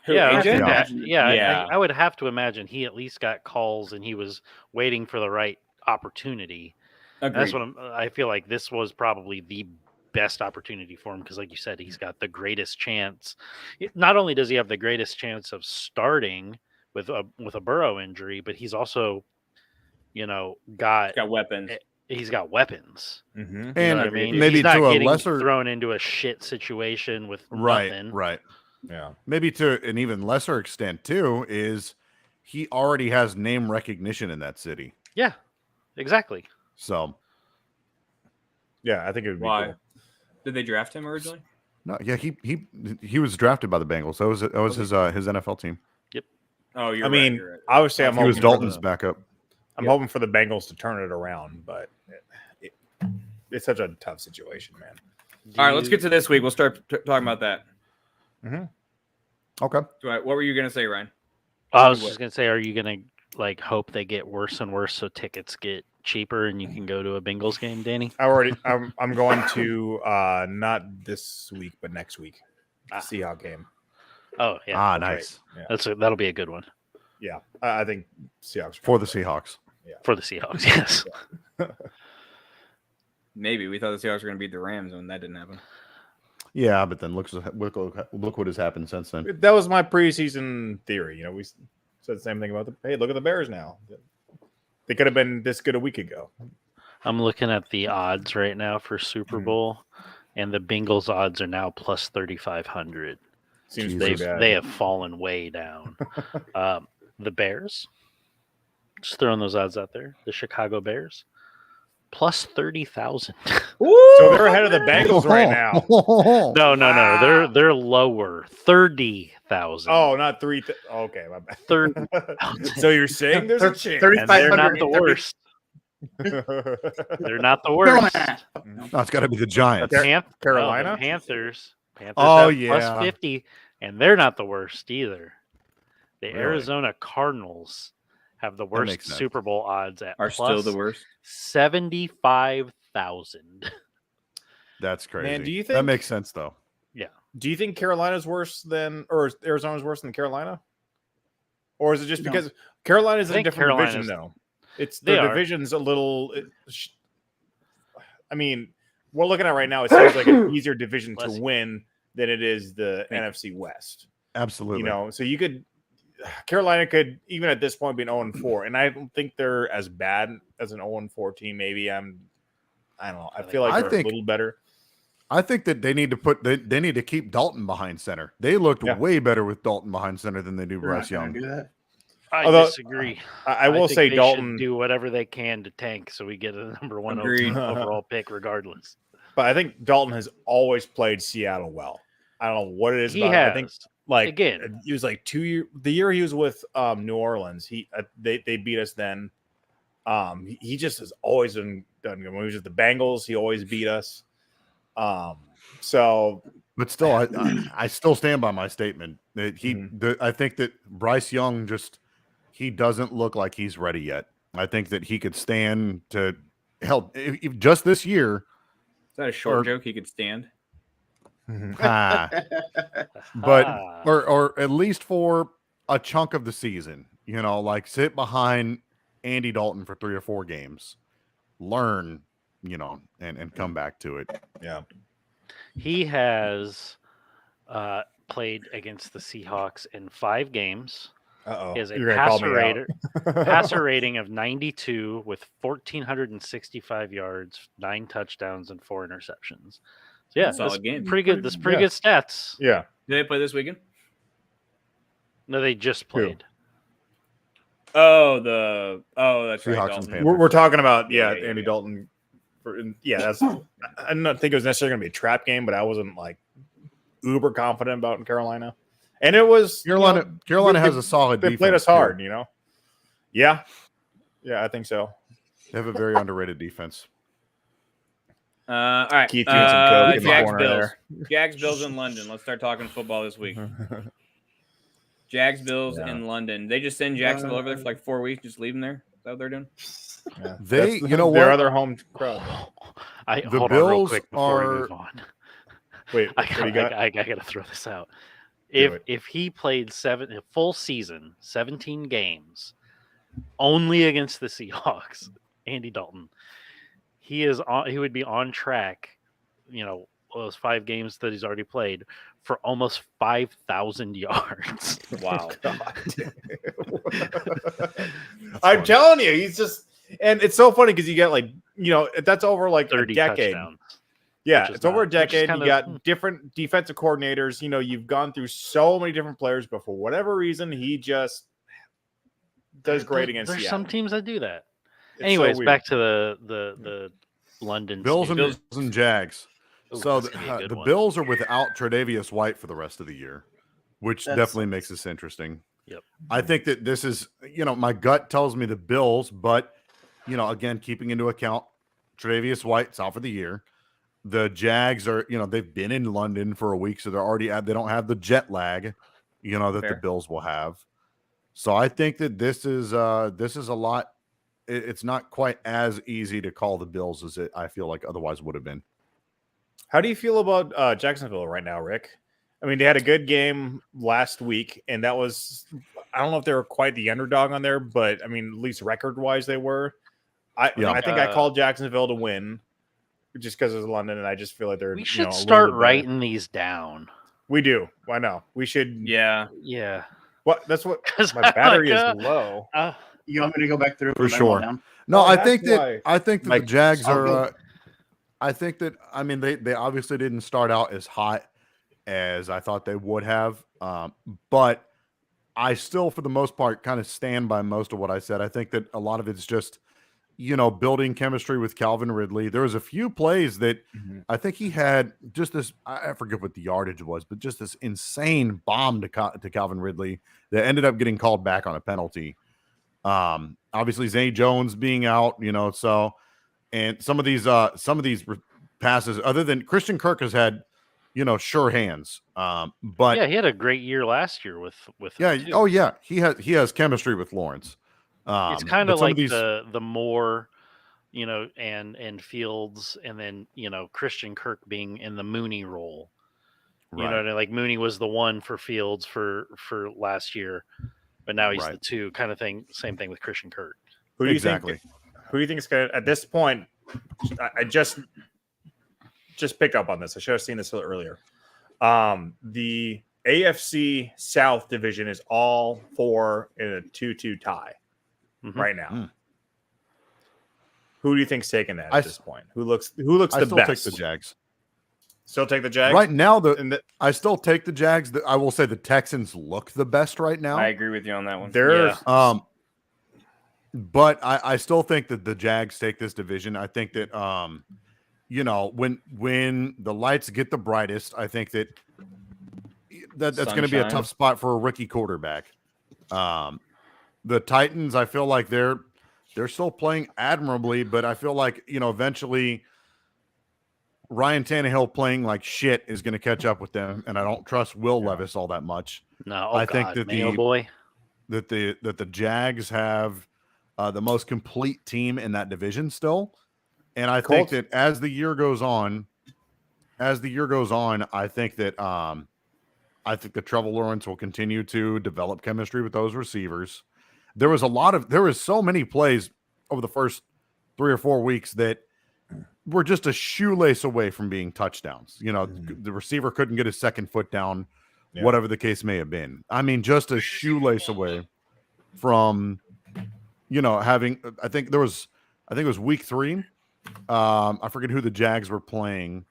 Who, Yeah, I have to AJ? imagine- yeah, Yeah. I would have to imagine he at least got calls and he was waiting for the right opportunity. That's Agreed. what I feel like this was probably the best opportunity for him because, like you said, he's got the greatest chance. Not only does he have the greatest chance of starting with a Burrow injury, but he's also, got weapons. he's got weapons. Mm-hmm. You know And what I mean? maybe he's not to a getting lesser thrown into a shit situation with right, nothing. right. Yeah. Maybe to an even lesser extent too is he already has name recognition in that city. Yeah, exactly. So Yeah, I think it would be Why? cool. Did they draft him originally? no, yeah, he was drafted by the Bengals. That was his NFL team. Oh, you're I right. mean, You're right. obviously, I'm He was hoping for Dalton's backup. I'm hoping for the Bengals to turn it around, but it's such a tough situation, man. All right, let's get to this week. We'll start talking about that. Okay. What were you going to say, Ryan? I was just gonna say, are you gonna hope they get worse and worse so tickets get cheaper and you can go to a Bengals game, Danny? I'm going to not this week, but next week. Seahawks game. Oh yeah, Nice. Yeah. that'll be a good one Yeah, I think Seahawks For the Seahawks. for the Seahawks. Yes. Maybe. We thought the Seahawks were going to beat the Rams when that didn't happen. Yeah, but then look what has happened since then. That was my preseason theory. We said the same thing about hey, look at the Bears now. They could have been this good a week ago. I'm looking at the odds right now for Super Bowl, and the Bengals odds are now plus 3,500. Seems Jesus. pretty bad. They have fallen way down. The Bears, just throwing those odds out there. The Chicago Bears, plus 30,000. So they're ahead of the Bengals right now. No. They're lower. 30,000. Oh, not three. Okay, my bad. 30. So you're saying there's a chance? And they're not the worst. They're not the worst. Carolina. No, it's got to be the Giants. Carolina? The Panthers. Oh, have yeah. plus 50, and they're not the worst either. The Really? Arizona Cardinals have the worst makes sense. Super Bowl odds at Are still the worst. 75,000. That's crazy. Man, do you that think- makes sense though? Do you think Carolina's worse than, or is Arizona's worse than Carolina? Or is it just No. because Carolina's in a think different division, Carolina's- though? It's They their are. division's a little. I mean, we're looking at right now. It seems like an easier division Bless to you. win than it is the NFC West. Absolutely. So you could. Carolina could even at this point be an 0-4, and I don't think they're as bad as an 0-4 team. Maybe I don't know. I feel like I they're think- a little better. I think that they need to they need to keep Dalton behind center. They looked Yeah. way better with Dalton behind center than they do They're Bryce not gonna Young. do that. I Although, disagree. I will think say they Dalton. should do whatever they can to tank so we get a number one Agreed. overall pick regardless. But I think Dalton has always played Seattle well. I don't know what it is He about has. it. I think like Again. he was like 2 year the year he was with New Orleans. They beat us then. He just has always done good. When he was with the Bengals, he always beat us. So But still, I still stand by my statement that I think that Bryce Young he doesn't look like he's ready yet. I think that he could stand to help if just this year. Is that a short joke he could stand? ah, but Ah. or at least for a chunk of the season, like sit behind Andy Dalton for 3 or 4 games, learn, and come back to it. yeah. He has played against the Seahawks in 5 games. Uh-oh. He has a You're gonna call me out. passer rating of 92 with 1,465 yards, 9 touchdowns, and 4 interceptions. So yeah, Solid that's game. pretty good. That's pretty Yeah. good stats. Yeah. Did they play this weekend? No, they just played. Oh, that's right. Seahawks and Dalton. Panthers. We're talking about Yeah, Andy Dalton. That's I don't think it was necessarily going to be a trap game, but I wasn't like uber confident about in Carolina. And it was Carolina they- has a solid They defense. played us too. hard, Yeah, I think so. They have a very underrated defense. All right. Keith doing some coke in the Jags corner Bills. there. Jags Bills in London. Let's start talking football this week. Jags, Bills, Yeah. in London. They just send Jacksonville over there for like 4 weeks, just leave them there. Is that what they're doing? Yeah. They- That's you know their what? other home crowd. I The hold on real Bills quick before we are- move on. Wait, I what do you got? gotta throw this out. Do it. If he played a full season, 17 games, only against the Seahawks, Andy Dalton, he would be on track, those 5 games that he's already played for almost 5,000 yards. Wow. I'm telling you, he's just, and it's so funny because you get that's over like a 30 decade. touchdowns. Yeah, which is it's over a not- which is decade. kind You of- got different defensive coordinators. You've gone through so many different players, but for whatever reason, he just does great against There's Seattle. some teams that do that. It's so Anyways, weird. back to the London Bills series. and Jags. Ooh, So that's gonna be a good the one. Bills are without Tre'Davious White for the rest of the year, which That definitely sucks. makes this interesting. Yep. I think that this is, my gut tells me the Bills, but again, keeping into account Tre'Davious White's out for the year. The Jags are, they've been in London for a week, so they don't have the jet lag, that Fair. the Bills will have. So I think that this is a lot. It's not quite as easy to call the Bills as I feel like otherwise would have been. How do you feel about Jacksonville right now, Rick? I mean, they had a good game last week, and that was, I don't know if they were quite the underdog on there, but I mean, at least record-wise, they were. I think I called Jacksonville to win just because it's London, and I just feel like they're. We a should little start bit better. writing these down. We do. I know. We should. Yeah. Yeah. What? That's what. 'Cause My battery like, is low. You want me to go back through For and write them all sure. down? No, Well, I that's think why- that Like, the Jags I'll are. go- I think that they obviously didn't start out as hot as I thought they would have, but I still, for the most part, kind of stand by most of what I said. I think that a lot of it's just building chemistry with Calvin Ridley. There was a few plays that I think he had just this. I forget what the yardage was, but just this insane bomb to Calvin Ridley that ended up getting called back on a penalty. Obviously Zay Jones being out, so, and some of these passes, other than Christian Kirk has had, sure hands. But Yeah, he had a great year last year with yeah, him, too. oh yeah, he has chemistry with Lawrence. It's kind but of some like these- the Moore, and Fields, and then Christian Kirk being in the Mooney role. You know, what I mean? Like Mooney was the one for Fields for last year, but now he's the Right. 2 kind of thing. Same thing with Christian Kirk. Who do you Exactly. think? Who do you think is going to, at this point? I just picked up on this. I should have seen this a little earlier. The AFC South division is all 4 in a 2-2 tie Mhm. right now. Mm. Who do you think's taking that I at this point? Who looks the I still best? take the Jags. Still take the Jags Right now, And I still take the Jags. I will say the Texans look the best right now. I agree with you on that one. they're But I still think that the Jags take this division. I think that when the lights get the brightest, I think that's going to be a Sunshine. tough spot for a rookie quarterback. The Titans, I feel like they're still playing admirably, but I feel like eventually Ryan Tannehill playing like shit is going to catch up with them, and I don't trust Will Levis all that much. No, I think that Mayo the- boy. That the Jags have the most complete team in that division still, and I think Colts- that as the year goes on, I think that that Trevor Lawrence will continue to develop chemistry with those receivers. There was so many plays over the first 3 or 4 weeks that were just a shoelace away from being touchdowns. The receiver couldn't get his second foot down, Yeah. whatever the case may have been. I mean, just a shoelace away from, having. I think it was week 3. I forget who the Jags were playing,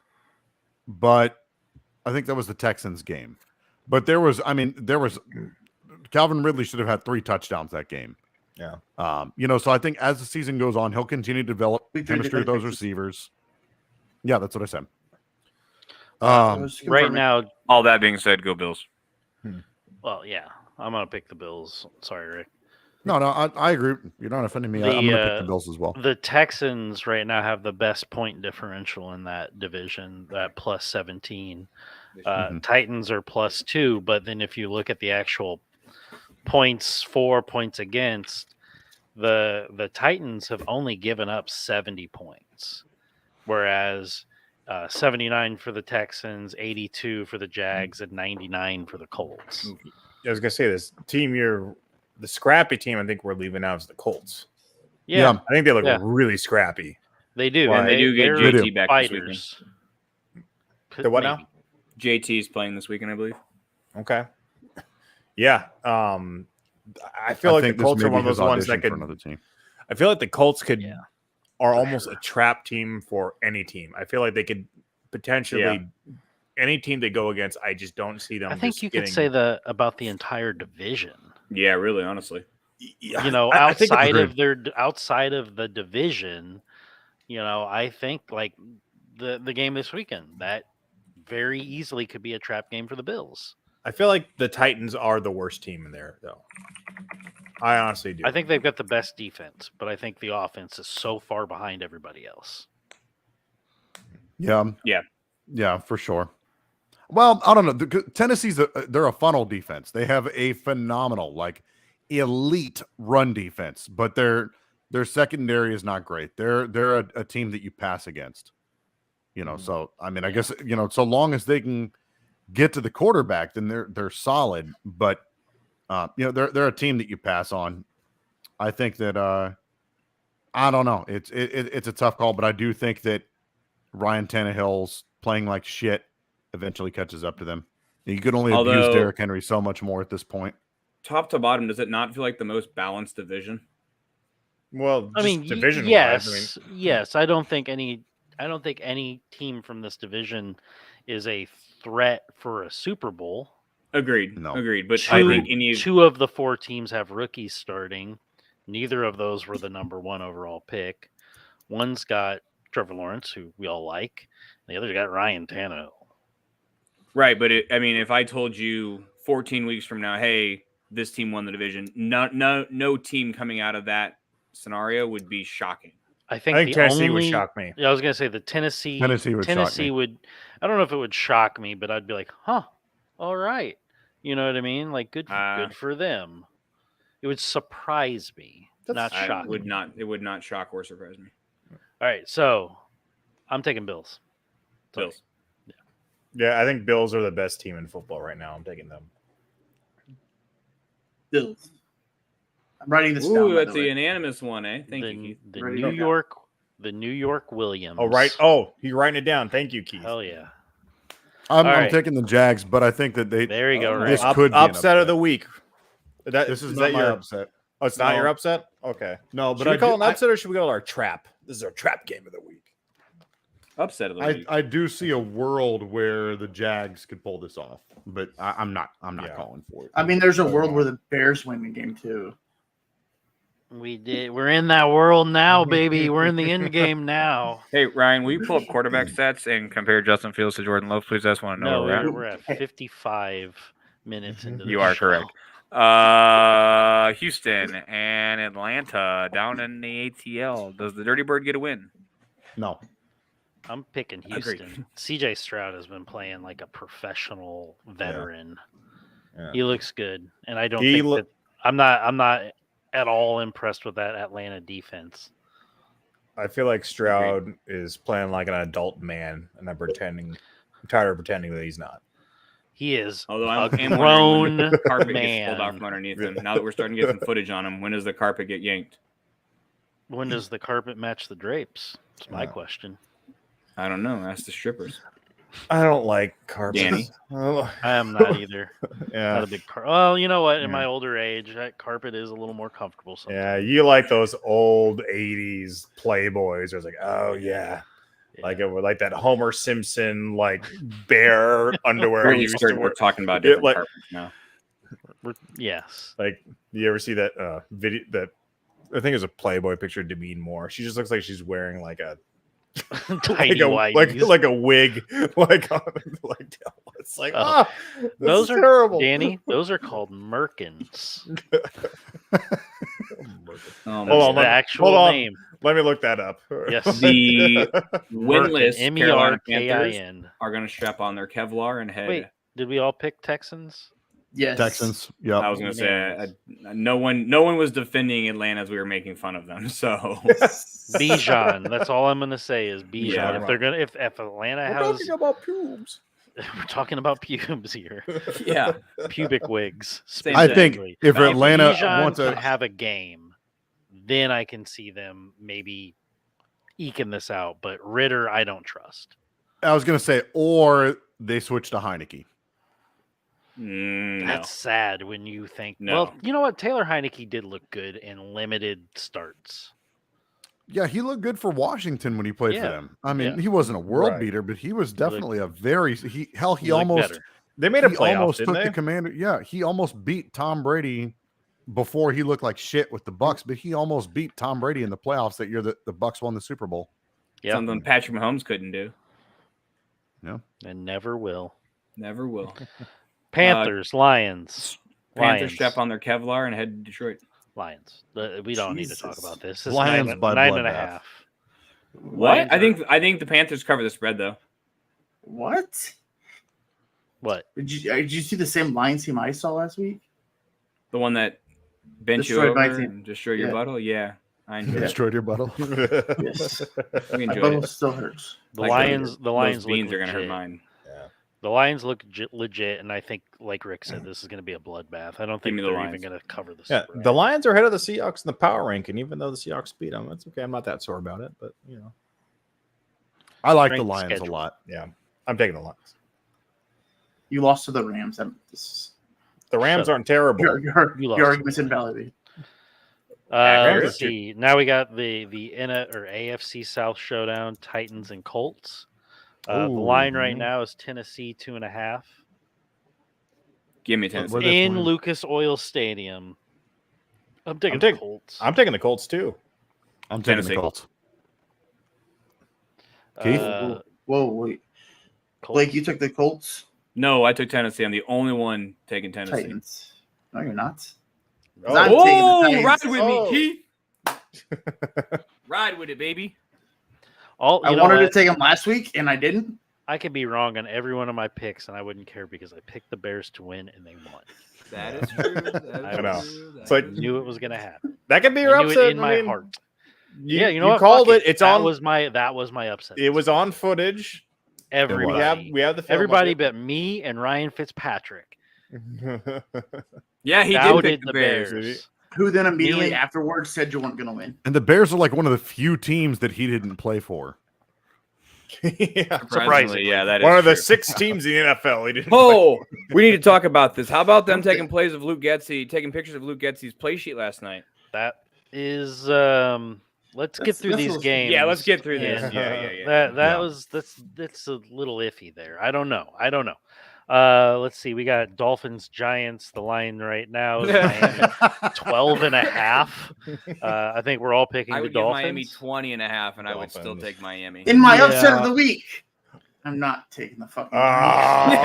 but I think that was the Texans game. But there was Calvin Ridley should have had 3 touchdowns that game. Yeah. So I think as the season goes on, he'll continue to develop Week 3 chemistry with those Texans. receivers. Yeah, that's what I said. Just Right confirming. now, All that being said, go Bills. well, yeah, I'm gonna pick the Bills. Sorry, Rick. No, I agree. You're not offending me. I'm going to pick the Bills as well. The Texans right now have the best point differential in that division, that +17. Mhm. Titans are +2, but then if you look at the actual points for, points against, the Titans have only given up 70 points, whereas 79 for the Texans, 82 for the Jags, and 99 for the Colts. I was gonna say this team. The scrappy team. I think we're leaving out is the Colts. Yeah, I think they look Yeah. really scrappy. they do. Well, and they do get they're JT back this weekend. fighters. The what now? Maybe. JT's playing this weekend, I believe. Okay. Yeah. I feel like the think this Colts may are one be of his those ones that audition for could. another team. I feel like the Colts could Yeah, are for almost sure. a trap team for any team. I feel like they could potentially any team they go against. I just don't see them. I think just you getting, could say about the entire division. Yeah, really, honestly. Yeah, You know, I think it's outside of the division, you know, I think like the game this weekend that very easily could be a trap game for the Bills. I feel like the Titans are the worst team in there, though. I honestly do. I think they've got the best defense, but I think the offense is so far behind everybody else. Yeah, for sure. Well, I don't know. Tennessee's they're a funnel defense. They have a phenomenal, like elite run defense, but their secondary is not great. They're a team that you pass against. You know, so I mean, I guess so long as they can get to the quarterback, then they're solid. But they're a team that you pass on. I think that I don't know. It's a tough call, but I do think that Ryan Tannehill's playing like shit eventually catches up to them. You could only abuse Derrick Henry so much more at this point. Top to bottom, does it not feel like the most balanced division? Well, I mean, division yes, yes. I don't think any team from this division is a threat for a Super Bowl. Agreed. No. Agreed. But I think Two of the four teams have rookies starting. Neither of those were the number one overall pick. One's got Trevor Lawrence, who we all like. The other's got Ryan Tannehill. Right, but if I told you 14 weeks from now, hey, this team won the division, no team coming out of that scenario would be shocking. I think Tennessee would shock me. Yeah, I was gonna say the Tennessee would shock me. would. I don't know if it would shock me, but I'd be like, huh, all right. You know what I mean? Like good for them. It would surprise me, not shock. It would not shock or surprise me. All right, so I'm taking Bills. Sorry. Bills. Yeah, I think Bills are the best team in football right now. I'm taking them. Bills. I'm writing this down. Ooh, by that's the a way. unanimous one, eh? Thank you, Keith. The Ready to New go. York, the New York Williams. Oh, right. Oh, you're writing it down. Thank you, Keith. Hell yeah. I'm All right. taking the Jags, but I think that There you go. Right. This could be an upset of the week. This is is not that my your upset. Oh, it's not No. your upset? Okay. No, but Should we call it an I, upset or should we call it our trap? This is our trap game of the week. Upset of the week. I do see a world where the Jags could pull this off, but I'm not Yeah. calling for it. I mean, there's a world where the Bears win the game too. We did. We're in that world now, baby. We're in the end game now. Hey, Ryan, will you pull up quarterback stats and compare Justin Fields to Jordan Love, please? I just want to know No, where we're at. we're at 55 minutes into the You are show. correct. Houston and Atlanta down in the ATL. Does the Dirty Bird get a win? No. I'm picking Agreed. Houston. CJ Stroud has been playing like a professional veteran. Yeah. He looks good, and I don't He think loo- that I'm not at all impressed with that Atlanta defense. I feel like Stroud is playing like an adult man, and I'm tired of pretending that he's not. He is Although a I'm wondering grown when the carpet gets pulled out man. from underneath him. Now that we're starting to get some footage on him, when does the carpet get yanked? When does the carpet match the drapes? That's my Yeah. question. I don't know. Ask the strippers. I don't like carpets. Danny? Oh, I am not either. Not yeah. a big Well, you know what? In Yeah. my older age, that carpet is a little more comfortable. Sometimes. Yeah, you like those old 80s Playboys. Where it's like, oh, yeah. Like it was like that Homer Simpson, like bear underwear. Really used to certain wear. we're talking about Yeah, different like- carpets now. Yes. Like, you ever see that video? That I think it's a Playboy picture of Demi Moore. She just looks like she's wearing like a Tiny like whities. like a wig, like on, like it's like Oh. this Those is are terrible. Danny. Those are called merkins. Um, Hold on, the actual hold on. name. Let me look that up. Yes. The winless Carolina Panthers Merkin. are going to strap on their Kevlar and head. Wait, did we all pick Texans? Yes. Texans. I Yeah. was going to say no one was defending Atlanta as we were making fun of them. So Bijan. That's all I'm going to say is Bijan. Yeah. If they're gonna, if Atlanta We're has, talking about pubes. we're talking about pubes here, yeah, pubic wigs. Same I thing. think specifically. if If Atlanta Bijan wants can a, have a game, then I can see them maybe eking this out. But Ritter, I don't trust. I was going to say, or they switch to Heineke. No. That's sad when you think. No. Well, you know what? Taylor Heineke did look good in limited starts. Yeah, he looked good for Washington when he played for Yeah. them. I mean, Yeah. he wasn't a world Right. beater, but he was looked- definitely a very he He looked almost better. They made a he playoff, almost didn't took they? the commander. Yeah, he almost beat Tom Brady before he looked like shit with the Bucks, but he almost beat Tom Brady in the playoffs that year that the Bucks won the Super Bowl. Yeah, Something Patrick Mahomes couldn't do. and never will. Never will. Panthers, Lions, Panthers Lions. strap on their Kevlar and head to Detroit. Lions. We don't need to talk Jesus. about this. It's Lions nine, by nine and a bloodbath. half. What? Lions I think the Panthers cover the spread though. What? What? Did you see the same Lions team I saw last week? The one that bent you Destroyed my over team. and destroyed your Yeah. buttle. Yeah, I enjoyed it. Destroyed your buttle. Yes. We My enjoyed bubble it. still hurts. The Like Lions. The Those Lions beans look are gonna hurt legit. mine. The Lions look legit, and I think, like Rick said, this is going to be a bloodbath. I don't think me they're the even Lions. going to cover the Yeah, spread. the Lions are ahead of the Seahawks in the power ranking, even though the Seahawks beat them. That's okay. I'm not that sore about it, but I like the Strength Lions schedule. a lot. yeah, I'm taking the Lions. You lost to the Rams. The Rams Shut aren't terrible. Your You lost. argument's invalid. Accurate. Let's see. Now we got the AFC South showdown: Titans and Colts. The Ooh, line right mhm. now is Tennessee 2.5 Give me Where Tennessee. they in playing? Lucas Oil Stadium. I'm taking taking- the Colts. I'm taking the Colts too. I'm taking Tennessee. the Colts. Keith? Whoa, wait. Colts. Blake, you took the Colts, No, I took Tennessee. I'm the only one taking Tennessee. Titans. No, you're not. Oh. I'm taking the Oh, ride Titans. with Oh. me, Keith. Ride with it, baby. All, I you know wanted to what? take them last week, and I didn't. I could be wrong on every one of my picks, and I wouldn't care because I picked the Bears to win, and they won. That is true. I know. It's like I knew it was going to happen. that could be I your knew it upset. in I my mean, heart. You, Yeah, you know you what? called Fuck it. It's that on. Was that was my upset. It was on footage. everybody. We have the film of Everybody it. but me and Ryan Fitzpatrick Yeah, he doubted did pick the Bears. Bears. Who then immediately and- afterwards said you weren't going to win? And the Bears are like one of the few teams that he didn't play for. Yeah. Surprisingly, yeah, that is One of the true. 6 teams in the NFL. He didn't. Oh, we need to talk about this. How about them taking plays of Luke Getsy, taking pictures of Luke Getsy's play sheet last night? That is let's get through that's these what- games. Yeah, let's get through this. And Yeah. that's a little iffy there. I don't know. Let's see. We got Dolphins, Giants. The line right now is Miami 12.5. I think we're all picking I the would give Dolphins. Miami 20.5, and I would still Dolphins. take Miami. In my upset Yeah. of the week, I'm not taking the fucking.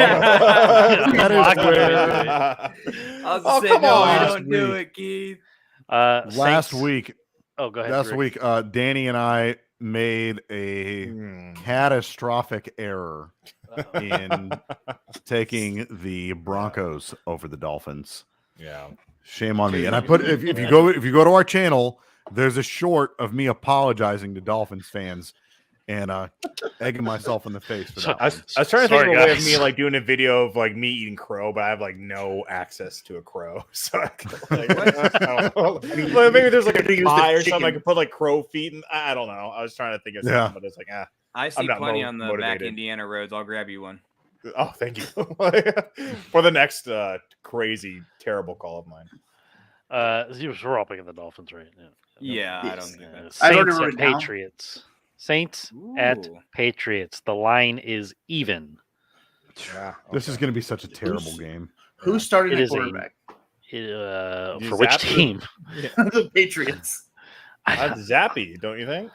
That is Lock it weird. in. I was Oh, say, come no, on. you don't do Last it, Keith. Last Saints- week, Oh, go ahead. last Rick. week, Danny and I made a catastrophic error Uh-oh. in taking the Broncos over the Dolphins. Yeah. Shame on me. And I put if you go to our channel, there's a short of me apologizing to Dolphins fans and egging myself in the face for that. I was one. trying to think of Sorry, a way of guys. me like doing a video of like me eating crow, but I have like no access to a crow. So I could, like, I don't know. Well, maybe there's like a Use the pie or something. I chicken. could put like crow feet and I don't know. I was trying to think of something, Yeah. but it's like I see not plenty on the back motivated. Indiana roads. I'll grab you one. oh thank you. For the next crazy, terrible call of mine. We're all picking the Dolphins right now. Yeah, I Yes. don't think that's. I already Saints wrote and it down. Patriots. Saints at Ooh. Patriots. The line is even. Yeah. This is going to be such a terrible game. Who started It the is a- quarterback? For which Zappy? team? The Patriots. That's zappy, don't you think?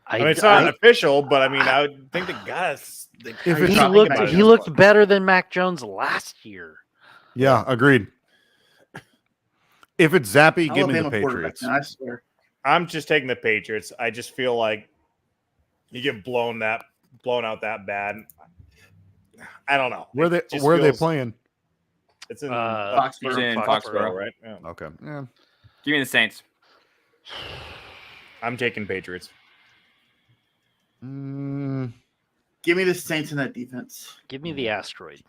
I I mean, it's not official, but I mean, I would think the guys. If he it's not looked thinking about he it. looked better than Mac Jones last year. Yeah, agreed. If it's Zappy, give me the Alabama quarterback, Patriots. man, I swear. I'm just taking the Patriots. I just feel like you get blown out that bad. I don't know. Where It they just where are they feels- playing? It's in Foxborough. He's in Foxborough, Foxborough. right? Yeah. Okay. Yeah. Give me the Saints. I'm taking Patriots. Mm, Give me the Saints in that defense. Give me the asteroid.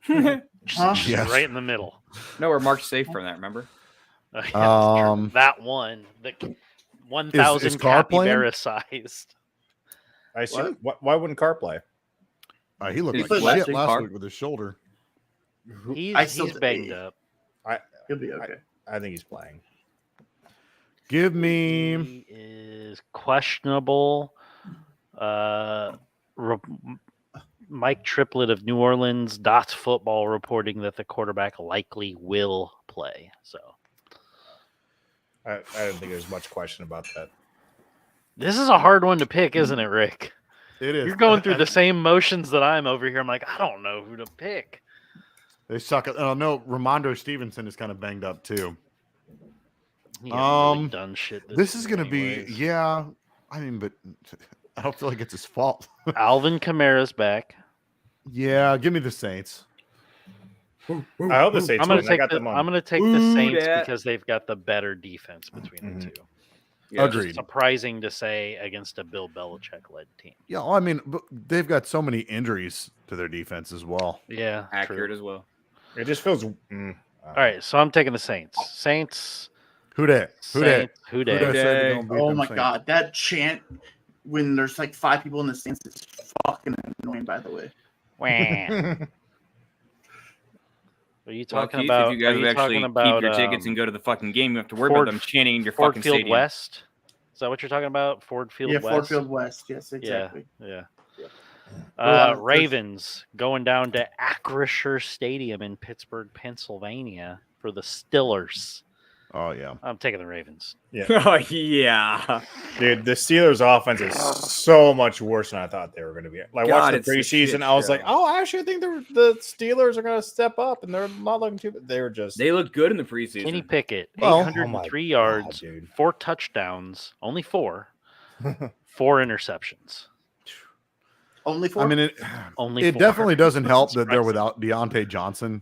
Huh? Yes. Right in the middle. No, we're marked safe from that. Remember? Yeah, that's true. Um, That one, the 1,000 Carr playing? capybara sized. I assume. Why wouldn't Carr play? he looked He like played shit last week, last Carr. week with his shoulder. He's banged up. He'll be okay. I think he's playing. Give me. He is questionable. Mike Triplett of New Orleans Dots Football reporting that the quarterback likely will play. So I don't think there's much question about that. this is a hard one to pick, isn't it, Rick? It is. You're going through the same motions that I'm over here. I'm like, I don't know who to pick. They suck. No, Ramondo Stevenson is kind of banged up too. He hasn't really done shit. This is going to be, anyways. yeah. I mean, but I don't feel like it's his fault. Alvin Kamara's back. Yeah, give me the Saints. I hope the Saints I'm gonna win. I take got the them on. I'm gonna take the Ooh, Saints that- because they've got the better defense between the two. Yeah. Agreed. Surprising to say against a Bill Belichick led team. Yeah, I mean, but they've got so many injuries to their defense as well. Yeah, Accurate true. as well. It just feels. All right, so I'm taking the Saints. Saints. Who dat? Who dat? Saints, who Who dat? dat said they gonna beat Oh them my Saints? god, that chant when there's like 5 people in the stands is fucking annoying. By the way, Wah. Are you Well, talking Keith, about? if you guys are would you actually talking about keep your tickets and go to the fucking game, you have to worry Ford- about them chanting in your Ford fucking Field stadium. West? Is that what you're talking about? Ford Field yeah, West. Ford Field West. Yes, exactly. Yeah. Yeah. Ravens going down to Acrisure Stadium in Pittsburgh, Pennsylvania for the Steelers. Oh yeah. I'm taking the Ravens. Oh yeah. Dude, the Steelers' offense is so much worse than I thought they were going to be. Like, God, watching it's the a preseason, shit I was show. like, oh, I actually think the Steelers are going to step up, and they're not looking too. They were just. They looked good in the preseason. Kenny Pickett, Well, 803 oh my yards, God, dude. 4 touchdowns, only 4, 4 interceptions. Only 4. I mean, Only it 4. definitely doesn't help that they're Surprising. without Deontay Johnson.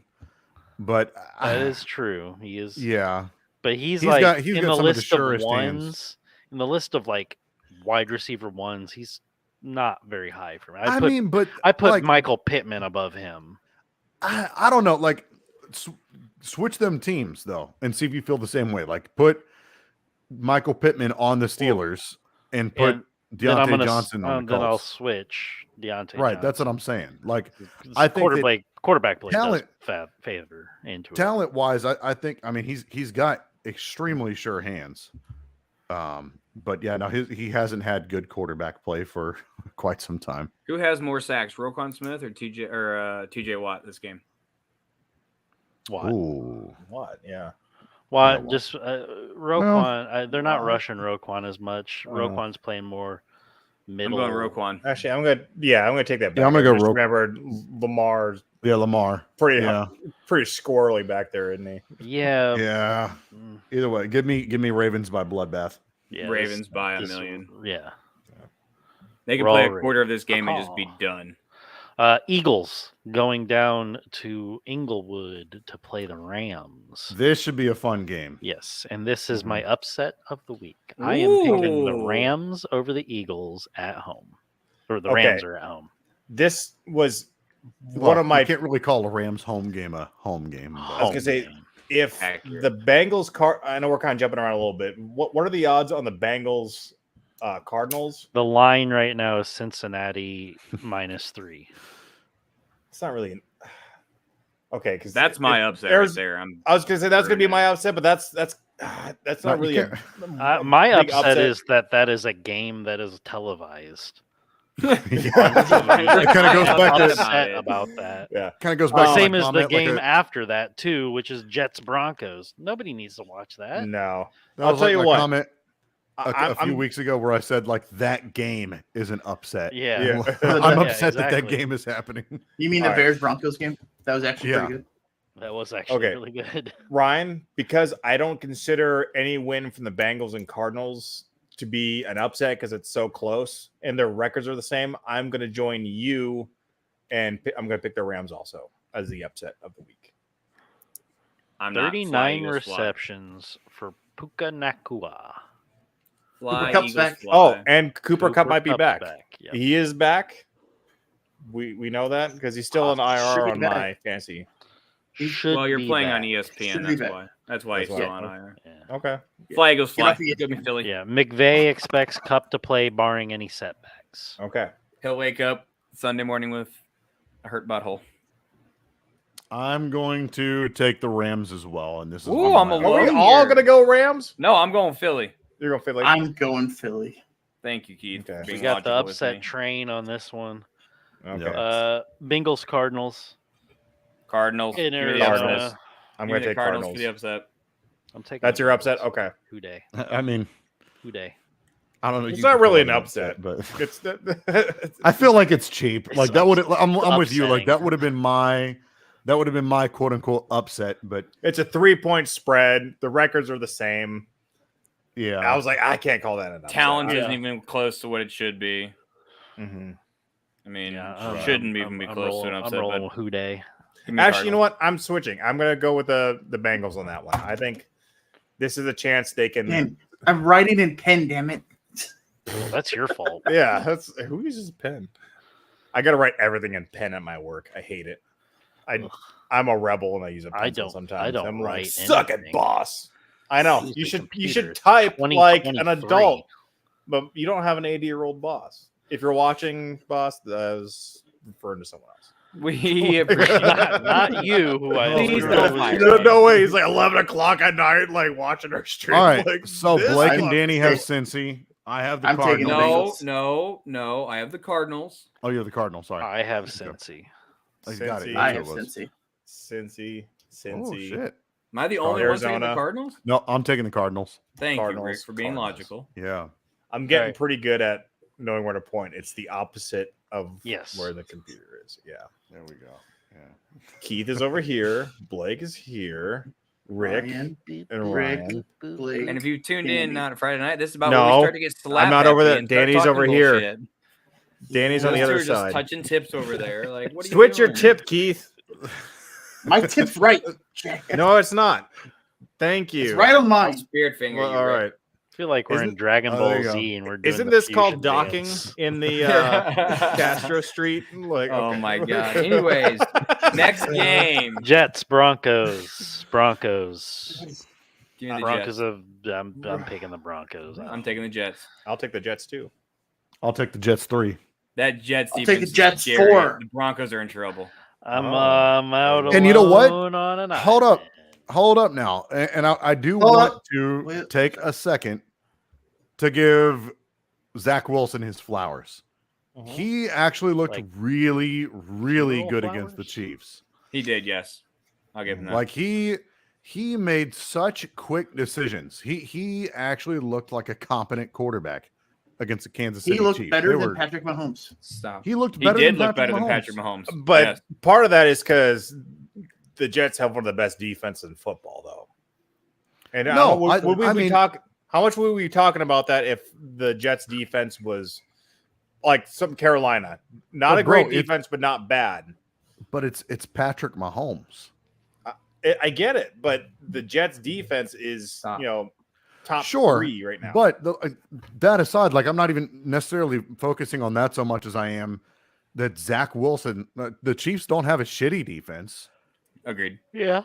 But That is true. He is. yeah. But he's He's like got in the some of the list of surest ones. hands. In the list of like wide receiver ones, he's not very high for me. I mean, but I put like, Michael Pittman above him. I don't know. Like, switch them teams though, and see if you feel the same way. Like, put Michael Pittman on the Steelers and put And then I'm Deontay gonna Johnson on the then I'll Colts. switch Deontay. Right, that's what I'm saying. Like, Johnson. I think that quarterback play talent- does favor into it. talent wise, I think. I mean, he's got extremely sure hands. But yeah, no, he hasn't had good quarterback play for quite some time. Who has more sacks, Roquan Smith or TJ Watt this game? Watt. Ooh, What? Yeah. Watt, Yeah, just Roquan. They're not rushing Roquan as much. Roquan's playing more I'm middle. going Roquan. Actually, I'm gonna take that back. Yeah, I'm gonna go I just Ro- remember Lamar's yeah, Lamar. pretty Yeah, pretty squirrely back there, isn't he? Yeah. yeah. Mm, Either way, give me Ravens by bloodbath. yeah, Ravens by a this- million. Yeah. They can We're play a all quarter of this game and just be Oh. done. Eagles going down to Inglewood to play the Rams. This should be a fun game. Yes, and this is my upset of the week. I am picking the Ooh. Rams over the Eagles at home. Or the Okay. Rams are at home. This was Well, one of my. you can't really call a Rams home game a home game. but- I was gonna say, game. if Accurate. the Bengals I know we're kind of jumping around a little bit. What are the odds on the Bengals Cardinals? The line right now is Cincinnati -3. It's not really okay because That's my upset right there's- there. I was gonna say that's gonna be Burning. my upset, but that's No, not you really. My big upset is that is a game that is televised. Yeah. It kind of goes I'm back to upset about that. kind of goes The back to same my as the comment, like game a- after that too, which is Jets Broncos. Nobody needs to watch that. No, that I'll was tell like you my what. comment a few I'm- weeks ago where I said like that game is an upset. Yeah. Yeah. I'm Yeah, upset that exactly. game is happening. You mean All the right. Bears Broncos game? That was actually Yeah. pretty good. That was actually Okay. really good. Ryan, because I don't consider any win from the Bengals and Cardinals to be an upset because it's so close and their records are the same, I'm going to join you and I'm going to pick the Rams also as the upset of the week. I'm not. Fly 39 Eagles fly. receptions for Puka Nakua. Fly Cup's Eagles back. fly. Oh, and Cooper Cup might be Kupp's back. Yep. He is back. We know that because he's still on Should IR be on back. my fantasy. Should well, you're be playing back. on ESPN. Should be That's back. why. That's why That's he's still why. on IR. Yeah. Okay. Fly Eagles Get fly. off the Give me Philly. Yeah, McVay expects Cup to play barring any setbacks. Okay. He'll wake up Sunday morning with a hurt butthole. I'm going to take the Rams as well, and this is. Ooh, one I'm of my- alone. Are we all gonna go Rams? No, I'm going Philly. You're gonna feel like I'm going Philly. Thank you, Keith. Okay. for We being got the logical with upset me. train on this one. okay. Bengals Cardinals Cardinals. in Give me the Arizona. upset. Cardinals. I'm Give me gonna the take Cardinals Cardinals. for the upset. I'm taking. That's the your upset. Cardinals. Okay. Who day? I mean, Who day? I don't know. It's you not can really call an it upset. but It's the, I feel like it's cheap. It's Like that would. I'm it's with you. Like upsetting. that would have been my. That would have been my quote unquote upset. But it's a 3-point spread. The records are the same. yeah, I was like, I can't call that an upset. Talent Yeah. isn't even close to what it should be. Mm-hmm. I mean, Yeah, shouldn't even be I'm close to an rolling- upset. I'm rolling But with Who day. give me Actually, you know Cardinals. what? I'm switching. I'm gonna go with the Bengals on that one. I think this is a chance they can. Man, I'm writing in pen, damn it. That's your fault. Yeah, that's who uses a pen. I gotta write everything in pen at my work. I hate it. I'm a rebel and I use a pencil don't- sometimes. I don't I'm like, write suck it, anything. boss. I know. Use You the should computer. type like an 2023. adult, but you don't have an 80-year-old boss. If you're watching, boss, that was referring to someone else. We appreciate Not you, who I Please know don't was fire your me. No way. He's like 11 o'clock at night, like watching our stream. all right. Like, So this Blake and fucking Danny have thing. Cincy. I have the I'm taking the Cardinals. Bengals. No. I have the Cardinals. Oh, you have the Cardinals. Sorry. I have Cincy. Oh, you got it. Cincy. That's I what have it was. Cincy. Cincy. Oh Cincy. shit. Am I the only one taking the Arizona. Cardinals? No, I'm taking the Cardinals. Thank you, Rick, Cardinals, for being Cardinals. logical. Yeah. I'm getting Okay. pretty good at knowing where to point. It's the opposite of Yes. where the computer is. Yeah. There we go. Yeah. Keith is over here. Blake is here. Rick Ryan, and Rick, Ryan. Blake. And if you tuned Danny. in not Friday night, this is about when No, we start to get slapped. not at over me there. and start Danny's talking over here. bullshit. Danny's on the Those two other are just side. touching tips over there. Like, what are you Switch your doing? tip, Keith. My tip's right. Jack. No, it's not. Thank you. It's right on I'll mine. spirit finger. Well, you, all Rick. right. I feel like we're in Isn't- Dragon oh, there Ball you go. Z and we're doing Isn't the this called fusion docking dance. in the Castro Street? Like, Oh okay. my god. Anyways, next game. Jets, Broncos. Broncos. Give me the Broncos Jets. I'm picking the Broncos. I'm taking the Jets. I'll take the Jets too. I'll take the Jets 3. That Jets I'll defense take the is Jets scary. 4. The Broncos are in trouble. I'm out alone And you know what? on an Hold up. island. Hold up now. And I do Hold want up. to Wait. take a second to give Zach Wilson his flowers. He actually looked Like really, really literal good against the flowers? Chiefs. He did, yes. I'll give him that. Like he made such quick decisions. He actually looked like a competent quarterback against the Kansas City He looked Chiefs. better They than were- Patrick Mahomes. Stop. He looked He better. did than look better than Mahomes. Patrick Mahomes. But Yes. part of that is because the Jets have one of the best defense in football, though. And No, would we I be mean- how much would we be talking about that if the Jets defense was like some Carolina? Not But a great bro, it- defense, but not bad. But it's Patrick Mahomes. I get it, but the Jets defense is Stop. top Sure, 3 right now. But that aside, like I'm not even necessarily focusing on that so much as I am that Zach Wilson. The Chiefs don't have a shitty defense. Agreed. Yeah,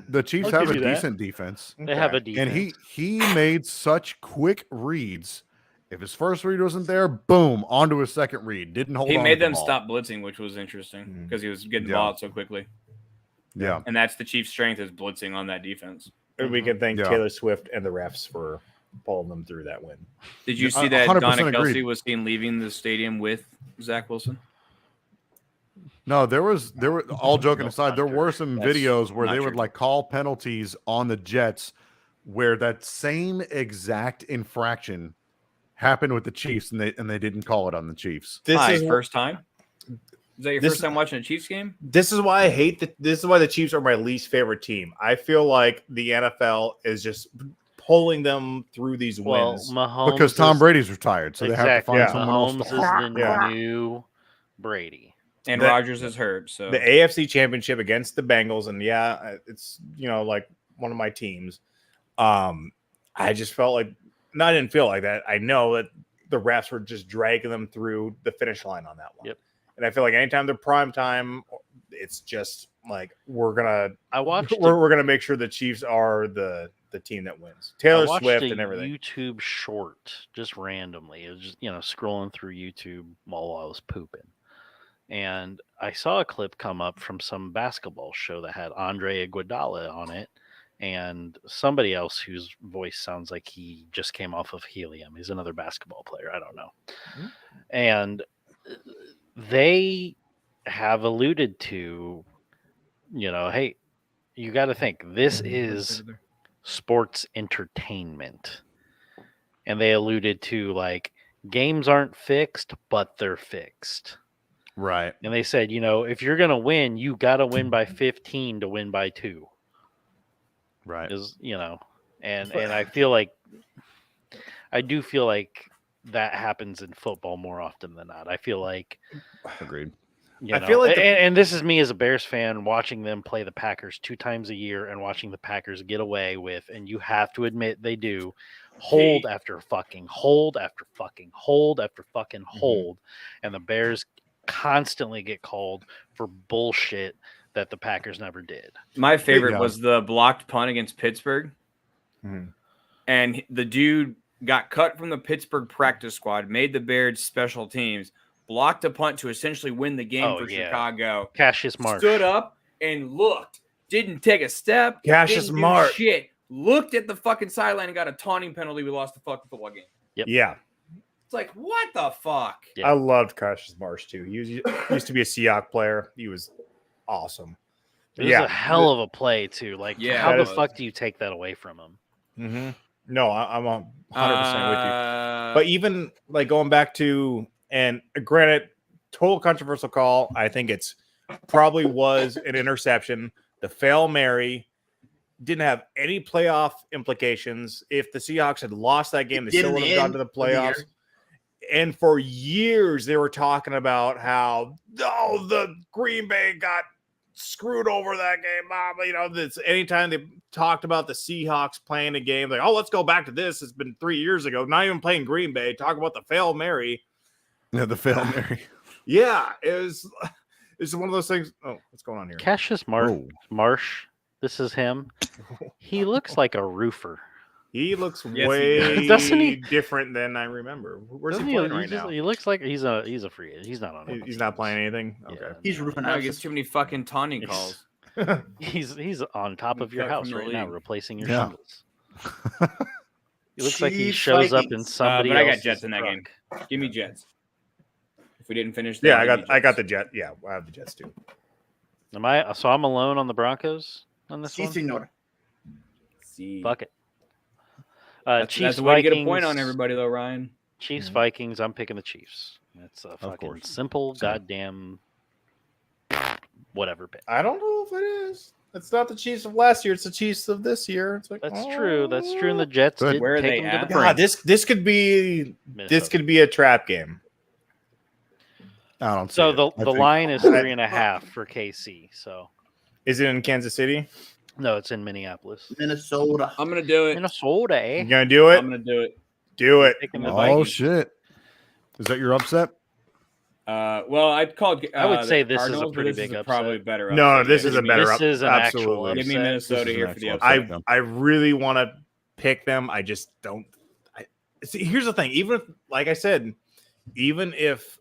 The Chiefs I'll have a give you that. decent defense, they have a Okay. defense. and he made such quick reads. If his first read wasn't there, boom, onto his second read. Didn't hold. He on made to the them ball. stop blitzing, which was interesting Mhm. because he was getting the Yeah. ball out so quickly. Yeah, And that's the Chiefs' strength is blitzing on that defense. And we can thank Yeah. Taylor Swift and the refs for pulling them through that win. Did you Yeah, see that 100% Donna Kelsey agreed. was seen leaving the stadium with Zach Wilson? no, there were all joking No, aside, there not were true. some That's videos where not they true. would like call penalties on the Jets, where that same exact infraction happened with the Chiefs, and they didn't call it on the Chiefs. This Hi, is first time. Is that your this- first time watching a Chiefs game? This is why I hate this is why the Chiefs are my least favorite team. I feel like the NFL is just pulling them through these well, wins. Mahomes Because Tom is- Brady's retired, so they have to exactly. find Yeah. someone else Mahomes to is the Yeah. new Brady. And The- Rodgers is hurt, so the AFC Championship against the Bengals, and it's like one of my teams. I just felt like, no, I didn't feel like that. I know that the refs were just dragging them through the finish line on that one. Yep. And I feel like anytime they're prime time, it's just like we're watched gonna make sure the Chiefs are the team that wins. I Taylor watched Swift a and everything. YouTube short just randomly. It was just scrolling through YouTube while I was pooping, and I saw a clip come up from some basketball show that had Andre Iguodala on it, and somebody else whose voice sounds like he just came off of helium. He's another basketball player. I don't know, and they have alluded to, hey, you got to think this is sports entertainment. And they alluded to like games aren't fixed, but they're fixed. Right. And they said, if you're going to win, you got to win by 15 to win by 2. Right. And I feel like I do feel like that happens in football more often than not. I feel like Agreed. I feel like and this is me as a Bears fan watching them play the Packers 2 times a year and watching the Packers get away with, and you have to admit they do, hold after fucking hold after fucking hold after fucking hold, and the Bears constantly get called for bullshit that the Packers never did. my favorite Yeah. was the blocked punt against Pittsburgh. Mhm. And the dude got cut from the Pittsburgh practice squad, made the Bears special teams, blocked a punt to essentially win the game for Chicago. Cassius Marsh. Stood up and looked, didn't take a step. Cassius didn't do Marsh. shit. Looked at the fucking sideline and got a taunting penalty. We lost the fucking football game. Yeah. It's like, what the fuck? Yeah. I loved Cassius Marsh too. He used to be a Seahawks player. He was awesome. It was a hell of a play too. Like, Yeah, how it the was. fuck do you take that away from him? Mm-hmm. No, I'm 100% with you. But But even like going back to, and granted, total controversial call. I think it's probably was an interception. The Hail Mary didn't have any playoff implications. If the Seahawks had lost that game, they still would have gone to the playoffs. And for years, they were talking about how, the Green Bay got screwed over that game. This anytime they talked about the Seahawks playing a game, like, let's go back to this. It's been 3 years ago. Not even playing Green Bay. Talk about the Hail Mary. Yeah, the Hail Mary. Yeah, it's one of those things. Oh, what's going on here? Cassius Oh. Marsh. This is him. He looks like a roofer. He looks Yes, he way Doesn't he? different than I remember. Where's Doesn't he he? playing right now? He looks like he's a free agent. He's not on. He's not playing anything. Yeah. Okay. He's roofing I houses. get too many fucking taunting calls. He's on top of your Cut from house the right now, league. replacing your Yeah. shingles. He looks like he Chiefs, shows up in Vikings. somebody But I got else's Jets in that truck. game. Give me Jets. If we didn't finish, Yeah, then I got give me the Jet. Yeah, I have the Jets too. Am I? So I'm alone on the Broncos on this Si, one. senor. See, Fuck it. that's Chiefs the way to Vikings. get a point on everybody, though, Ryan. Chiefs Vikings. I'm picking the Chiefs. That's a fucking course. simple Same. goddamn whatever pick. I don't know if it is. It's not the Chiefs of last year. It's the Chiefs of this year. It's like, That's true. That's true. And the Jets Good. did Where are take they them to at? the God, brink. this could be Minnesota. a trap game. I don't see So it. the I think- line is 3.5 for KC. So Is it in Kansas City? no, it's in Minneapolis. Minnesota. I'm gonna do it. Minnesota, eh? You gonna do it? I'm gonna do it. Do it. Taking the Oh Vikings. shit! Is that your upset? Well, I'd call it. I would the say this is a Cardinals, but pretty this big is upset. probably better. No, upset. this is a better This up. is an actual Absolutely. Give me upset. Minnesota This is here an for the actual upset. upset. I really want to pick them. I just don't. See, here's the thing. Even if, like I said, even if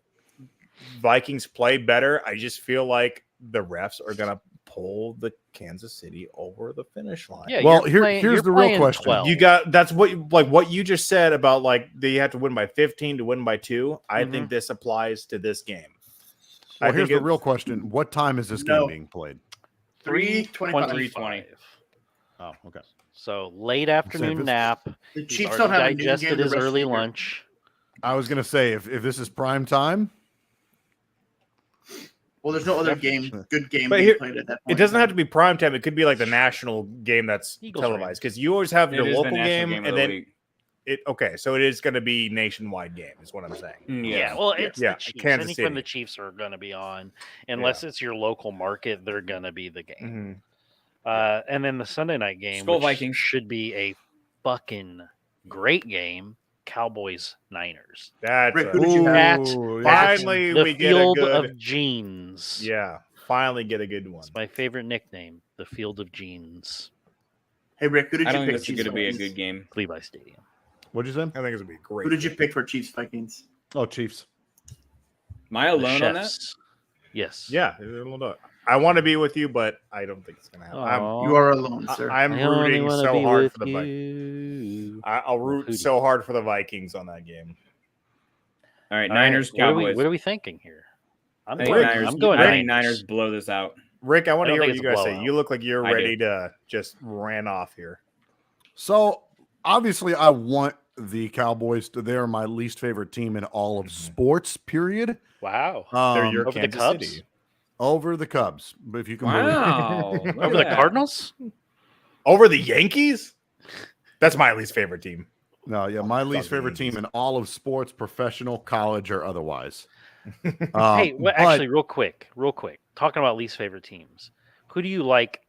Vikings play better, I just feel like the refs are gonna pull the Kansas City over the finish line. Yeah, Well, you're here's you're the real playing question. 12. You got that's what you just said about like they have to win by 15 to win by 2. I think this applies to this game. Well, I here's think the real question: what time is this game No. being played? 3:25. 3:20. Oh, okay. So late afternoon this- nap. The He's Chiefs already don't have a noon game digested the his rest of early the year. lunch. I was gonna say if this is prime time, Well, there's no other game, good game But being here- played at that It point. doesn't have to be prime time. It could be like the national game that's Eagles televised because you always have It your is the local national game game of and the then week. Okay, so it is going to be nationwide game, is what I'm saying. Yeah, well, it's Yeah, the Chiefs. Kansas I think when City. the Chiefs are going to be on, unless it's your local market, they're going to be the game. Mhm. And then the Sunday night game, Skol which Vikings. should be a fucking great game. Cowboys Niners. That's Rick, a- who did you have? At Finally, the we get a Field good. of Jeans. Yeah, finally get a good one. It's my favorite nickname, the Field of Jeans, Hey, Rick, who did I you don't think pick? this is going to be a Vikings? good game. Levi Stadium. What'd you say? I think it's gonna be great. Who did you pick for Chiefs Vikings? Oh, Chiefs. Am I The alone on that? Chefs. Yes. Yeah, I want to be with you, but I don't think it's gonna happen. Aw. You are alone, sir. I'm I only rooting wanna so be hard with for the Vikings. you. I'll root Who do- so hard for the Vikings on that game. All right, All right, Niners, what are Cowboys. what are we thinking here? I'm I think going, Niners, I'm going I think Niners. Niners blow this out. Rick, I want I to don't hear think what it's you a guys say. blowout. You look like you're I do. ready to just ran off here. So obviously, I want the Cowboys to. They're my least favorite team in all of sports. Period. Wow. They're your over the Kansas Cubs? City. Over the Cubs, but if you can believe it. Wow. look Over at the that. Cardinals? Over the Yankees? That's my least favorite team. No, yeah, my least the favorite team Yankees. in all of sports, professional, college, or otherwise. Hey, But- actually, real quick. Talking about least favorite teams. Who do you like?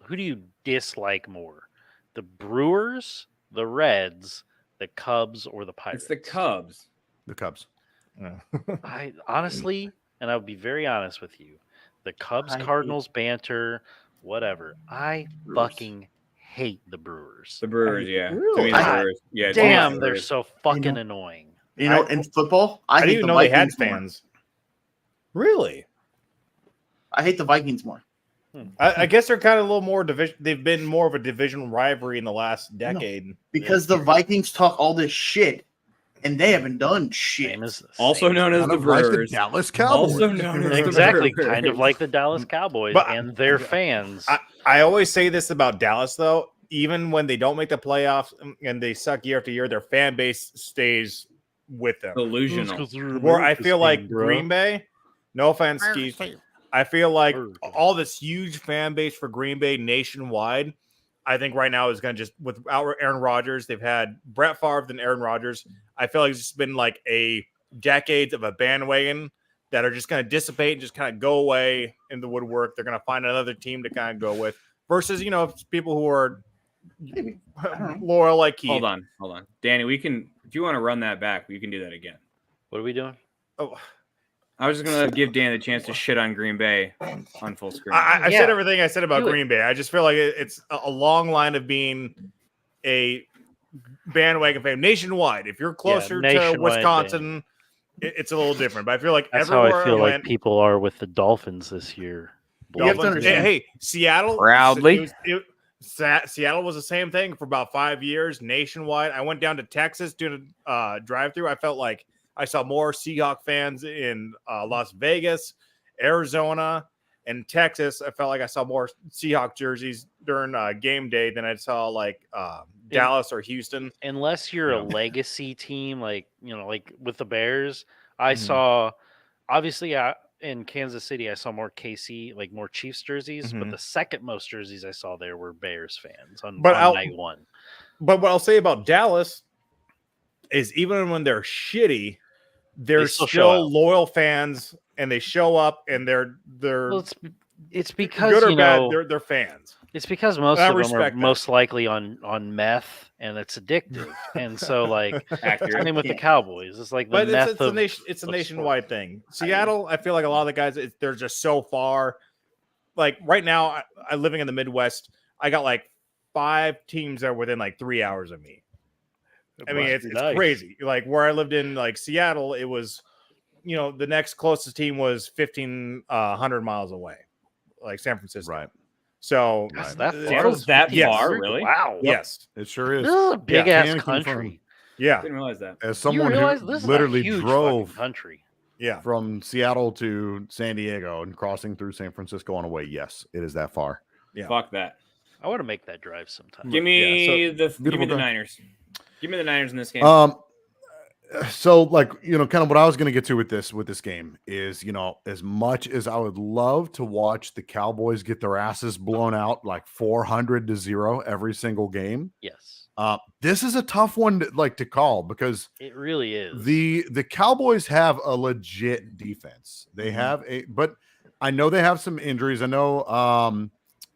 Who do you dislike more? The Brewers, the Reds, the Cubs, or the Pirates? It's the Cubs. the Cubs. I honestly, and I'll be very honest with you, the Cubs I hate- Cardinals banter, whatever. I Brewers. fucking hate the Brewers. The Brewers, yeah. To me, Really? the I- Brewers. Yeah, to me, it's Damn, the they're Brewers. so fucking annoying. You know, in football, I I hate didn't the even know they had Vikings more. fans. Really? I hate the Vikings more. I guess they're kind of a little more division. They've been more of a divisional rivalry in the last decade. Because the Vikings talk all this shit, and they haven't done shit. Same as Also same- known as Kind the of like the Brewers. Dallas Cowboys. Also known as the exactly, Brewers. kind of like the Dallas Cowboys But- and their fans. I always say this about Dallas, though. Even when they don't make the playoffs and they suck year after year, their fan base stays with them. Delusional. Where I feel like Green Bay, no offense, Keith, I feel like all this huge fan base for Green Bay nationwide, I think right now is going to just, without Aaron Rodgers, they've had Brett Favre and Aaron Rodgers. I feel like it's just been like a decades of a bandwagon that are just going to dissipate and just kind of go away in the woodwork. They're going to find another team to kind of go with versus, people who are Maybe. I don't know. loyal like Keith. Hold on. Danny, we can, if you want to run that back, you can do that again. What are we doing? Oh, I was just going to give Dan the chance to shit on Green Bay on full screen. I Yeah. said everything I said about Do it. Green Bay. I just feel like it's a long line of being a bandwagon fan nationwide. If you're closer to nationwide Wisconsin, it's a little different. But I feel like That's how everywhere I feel like went, people are with the Dolphins this year. You have to Dolphins- understand- hey, Seattle Proudly. Seattle was the same thing for about 5 years nationwide. I went down to Texas doing a drive-through. I felt like I saw more Seahawk fans in Las Vegas, Arizona, and Texas. I felt like I saw more Seahawk jerseys during game day than I saw like Dallas or Houston. Unless you're a Yeah. legacy team, like with the Bears, I Mhm. saw obviously in Kansas City, I saw more KC, like more Chiefs jerseys, but Mhm. the second most jerseys I saw there were Bears fans on But I'll- night one. But what I'll say about Dallas is even when they're shitty, they're They still show still up. loyal fans and they show up and they're Well, it's because good or you bad, know they're fans. it's because most I of them are respect that. most likely on meth and it's addictive, and so like Accurate. same with the Yeah. Cowboys. It's like the But meth it's a of nation. It's a of nationwide thing. Seattle, I feel like a lot of the guys, they're just so far. Like right now, I living in the Midwest. I got like 5 teams that are within like 3 hours of me. I mean, it's Nice. crazy. Like where I lived in like Seattle, it was, the next closest team was 1,500 miles away, like San Francisco. Right. So That's that it's- far? Seattle's that Yes. far, really? Wow. Yes. It sure is. This is a big ass Can confirm. country. Yeah. Didn't realize that. As You someone realize who this is literally a huge drove fucking country. Yeah. from Seattle to San Diego and crossing through San Francisco on a way, yes, it is that far. Yeah. Fuck that. I want to make that drive sometime. Give me Yeah, the beautiful drive. Niners. Give me the Niners in this game. So, like, kind of what I was going to get to with this game is, as much as I would love to watch the Cowboys get their asses blown out like 400-0 every single game, Yes, this is a tough one to call because it really is. the Cowboys have a legit defense. They have but I know they have some injuries. I know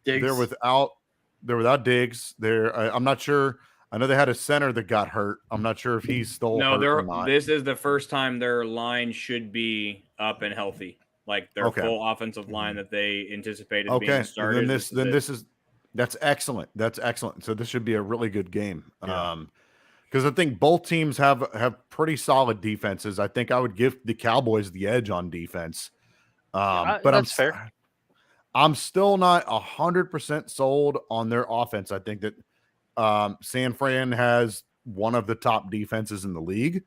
Diggs. they're without Diggs. I'm not sure. I know they had a center that got hurt. I'm not sure if he's still hurt or not. This is the first time their line should be up and healthy, like their full offensive line that they anticipated being started. That's excellent. That's excellent. So this should be a really good game. Because I think both teams have pretty solid defenses. I think I would give the Cowboys the edge on defense. But that's fair. I'm still not 100% sold on their offense. I think that San Fran has one of the top defenses in the league.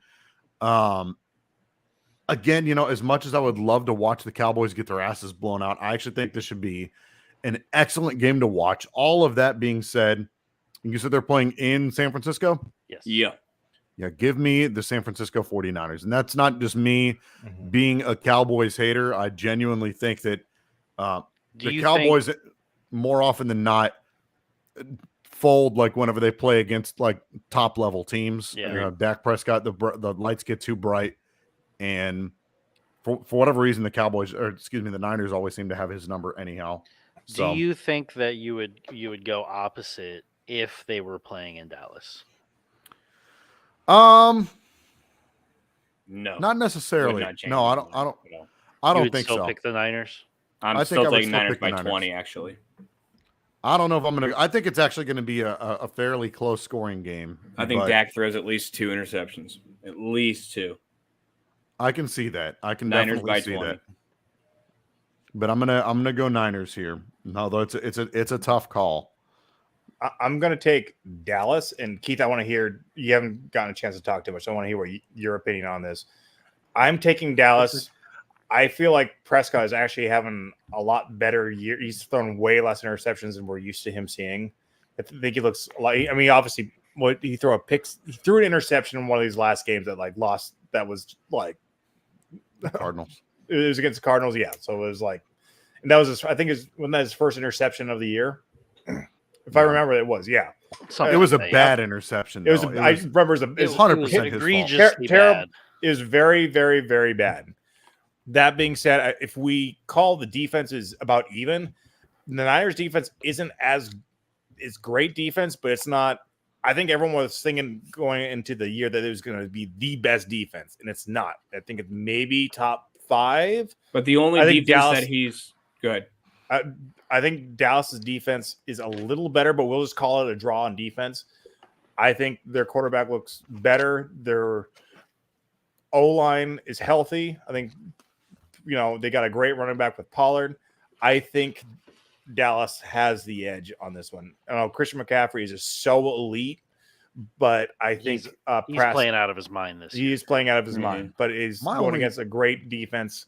Again, as much as I would love to watch the Cowboys get their asses blown out, I actually think this should be an excellent game to watch. All of that being said, you said they're playing in San Francisco? Yes. Yeah. Yeah, give me the San Francisco 49ers. And that's not just me being a Cowboys hater. I genuinely think that the Cowboys, more often than not, fold like whenever they play against like top level teams. Yeah. Dak Prescott, the lights get too bright, and for whatever reason, the Niners always seem to have his number anyhow. So, do you think that you would go opposite if they were playing in Dallas? No, not necessarily. No, I don't. I You don't would think still so. pick the Niners. I'm I think I still would taking still Niners pick the by Niners. 20, actually. I don't know if I'm gonna. I think it's actually going to be a fairly close scoring game. I think but Dak throws at least 2 interceptions. At least 2. I can see that. I can Niners definitely by see 20. that. But I'm gonna go Niners here. Although it's a tough call. I'm going to take Dallas. And Keith, I want to hear, you haven't gotten a chance to talk too much. So I want to hear your opinion on this. I'm taking Dallas. I feel like Prescott is actually having a lot better year. He's thrown way less interceptions than we're used to him seeing. I think he looks like, obviously, he threw an interception in one of these last games that lost. That was Cardinals. It was against the Cardinals. Yeah. So it was and that was, wasn't that his first interception of the year? If I remember, it was, yeah. Something It was a like that, bad yeah. interception. It was. though. I remember it was 100% his fault. egregiously Terrible. bad. It was very, very, very bad. That being said, if we call the defenses about even, the Niners defense isn't it's great defense, but it's not. I think everyone was thinking going into the year that it was going to be the best defense, and it's not. I think it's maybe top 5. But the only I think defense Dallas- that he's good. I think Dallas's defense is a little better, but we'll just call it a draw on defense. I think their quarterback looks better. Their O-line is healthy. I think, they got a great running back with Pollard. I think Dallas has the edge on this one. I know Christian McCaffrey is just so elite, but I think He's playing out of his mind this year. He's playing out of his mind, but is My going only- against a great defense.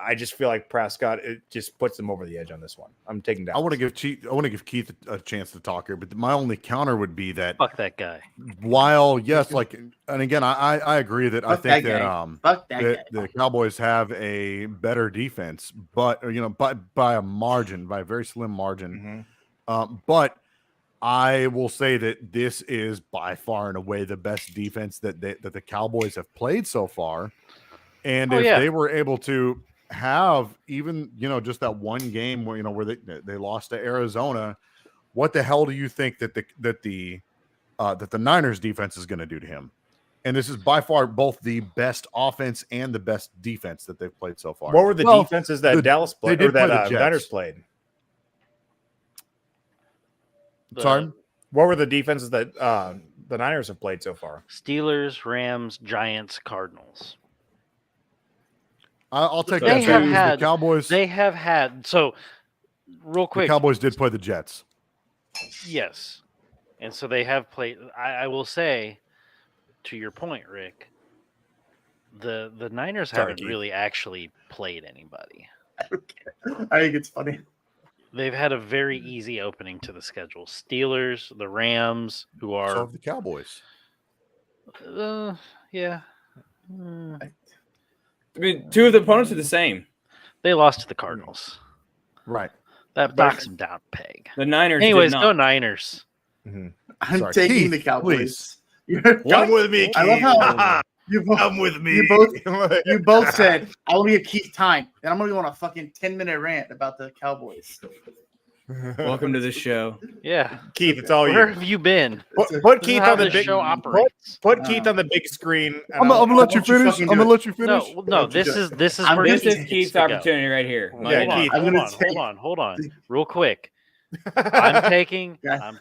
I just feel like Prescott, it just puts him over the edge on this one. I'm taking Dallas. I want to give Keith a chance to talk here, but my only counter would be that Fuck that guy. while and again, I agree that I Fuck think that that guy. Fuck that that guy. the Cowboys have a better defense, but by a margin, by a very slim margin. But I will say that this is by far and away the best defense that the Cowboys have played so far. And if they were able to have even just that one game where where they lost to Arizona, what the hell do you think that the Niners defense is going to do to him? And this is by far both the best offense and the best defense that they've played so far. What were the defenses that Dallas played they or did play that the Jets. Niners played? Sorry? What were the defenses that the Niners have played so far? Steelers, Rams, Giants, Cardinals. I'll take They that. have too. had- The Cowboys. They have had real The quick. Cowboys did play the Jets. Yes. And so they have played. I will say, to your point, Rick, the Niners Sorry, haven't Keith. really actually played anybody. I think it's funny. They've had a very easy opening to the schedule. Steelers, the Rams, who So are have the Cowboys. yeah. I mean, two of the opponents are the same. They lost to the Cardinals. Right. That knocks them down a peg. The Niners. Anyways, did go not. Niners. I'm Sorry. taking Keith, the Cowboys. Come with me, Keith. I love how you both, Come with me. you both said I want to give Keith time, and I'm gonna go on a fucking 10-minute rant about the Cowboys. Welcome to the show. Yeah. Keith, it's all Where you. have you been? Put This Keith is how on the this big. show Put, operates. put Keith on the big screen. and I'm gonna let you won't you finish. fucking I'm do gonna it? let you finish. No, this is I'm where This Keith is needs Keith's to go. opportunity right here. Hold Yeah, on, Keith. I'm gonna hold on, real quick. I'm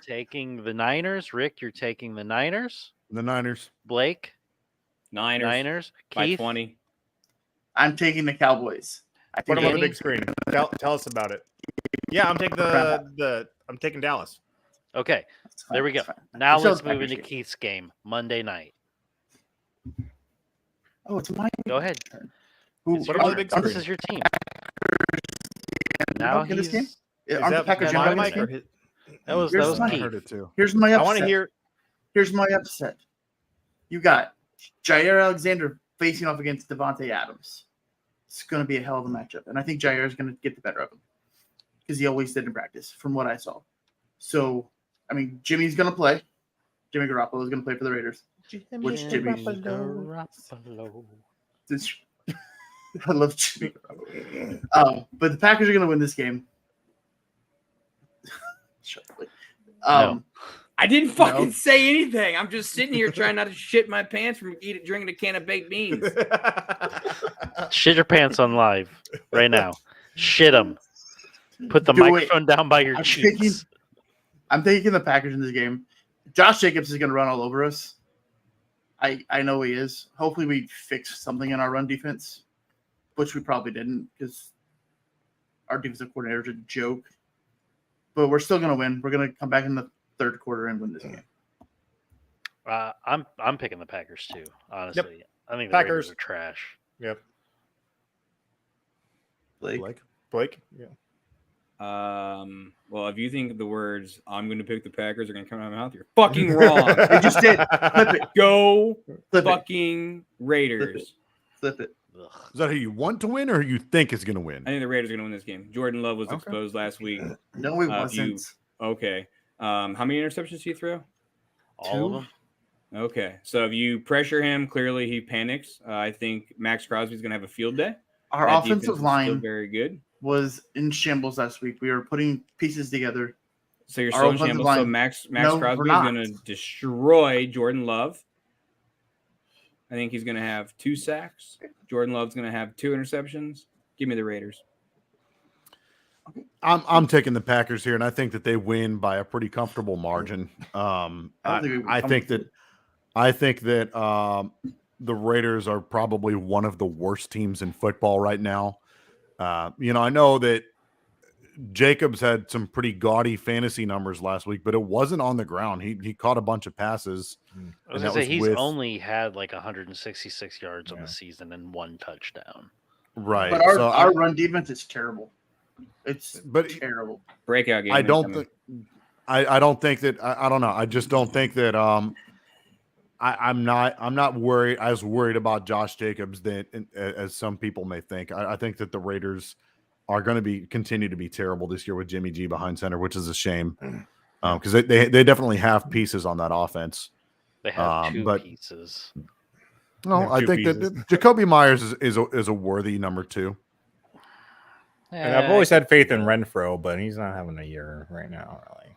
taking the Niners. Rick, you're taking the Niners. The Niners. Blake, Niners Keith, by 20. I'm taking the Cowboys. I Put think him on the Danny? big screen. Tell us about it. Yeah, I'm taking I'm taking Dallas. Okay, it's fine, there we go. it's fine. Now It's still let's a move Packers into game. Keith's game Monday night. Oh, it's my Go ahead. turn. Who? It's Put your him on the turn. big screen. This is your team. Now in this game? he's Aren't the Packers my in this mic game? that was Here's my- I Keith. heard it too. Here's my upset. I want to hear. Here's my upset. You got Jair Alexander facing off against Devontae Adams. It's going to be a hell of a matchup, and I think Jair is going to get the better of him because he always did in practice, from what I saw. So, I mean, Jimmy's going to play. Jimmy Garoppolo is going to play for the Raiders. Which Jimmy? Garoppolo. This- I love Jimmy Garoppolo. But the Packers are going to win this game. Shut up. I didn't fucking No. say anything. I'm just sitting here trying not to shit my pants from drinking a can of baked beans. Shit your pants on live right now. Shit them. Put the Do it. microphone down by your I'm cheeks. I'm taking the Packers in this game. Josh Jacobs is going to run all over us. I know he is. Hopefully we fix something in our run defense, which we probably didn't because our defensive coordinator is a joke. But we're still going to win. We're going to come back in the third quarter and win this game. I'm picking the Packers too. Honestly, I think the Packers. Raiders are trash. Yep. Blake. Blake. Yeah. Well, if you think the words "I'm going to pick the Packers" are going to come out of my mouth, you're fucking wrong. They just did. Flip it. Go Flip it. fucking Raiders. Flip it. Ugh. Is that who you want to win or who you think is going to win? I think the Raiders are going to win this game. Jordan Love was Okay. exposed last week. No, he if you- wasn't. Okay. How many interceptions did he throw? All of them. Okay. So if you pressure him, clearly he panics. I think Max Crosby's going to have a field day. Our That defense offensive is still line very good. was in shambles last week. We were putting pieces together. So you're Our still in offensive shambles. So line- Max No, we're Crosby is not. going to destroy Jordan Love. I think he's going to have 2 sacks. Jordan Love's going to have 2 interceptions. Give me the Raiders. I'm taking the Packers here, and I think that they win by a pretty comfortable margin. I think that the Raiders are probably one of the worst teams in football right now. I know that Jacobs had some pretty gaudy fantasy numbers last week, but it wasn't on the ground. He caught a bunch of passes. I was and gonna that say was he's with- only had like 166 yards on the season and 1 touchdown. Right. But our, So our run defense is terrible. It's But- terrible. Breakout game. I don't incoming. think I don't think that I don't know. I just don't think that I'm not worried as worried about Josh Jacobs as some people may think. I think that the Raiders are going to continue to be terrible this year with Jimmy G behind center, which is a shame because they definitely have pieces on that offense. They have 2 but- pieces. No, have I 2 think pieces. that Jacoby Myers is a worthy number 2. And I've always had faith in Renfro, but he's not having a year right now, really.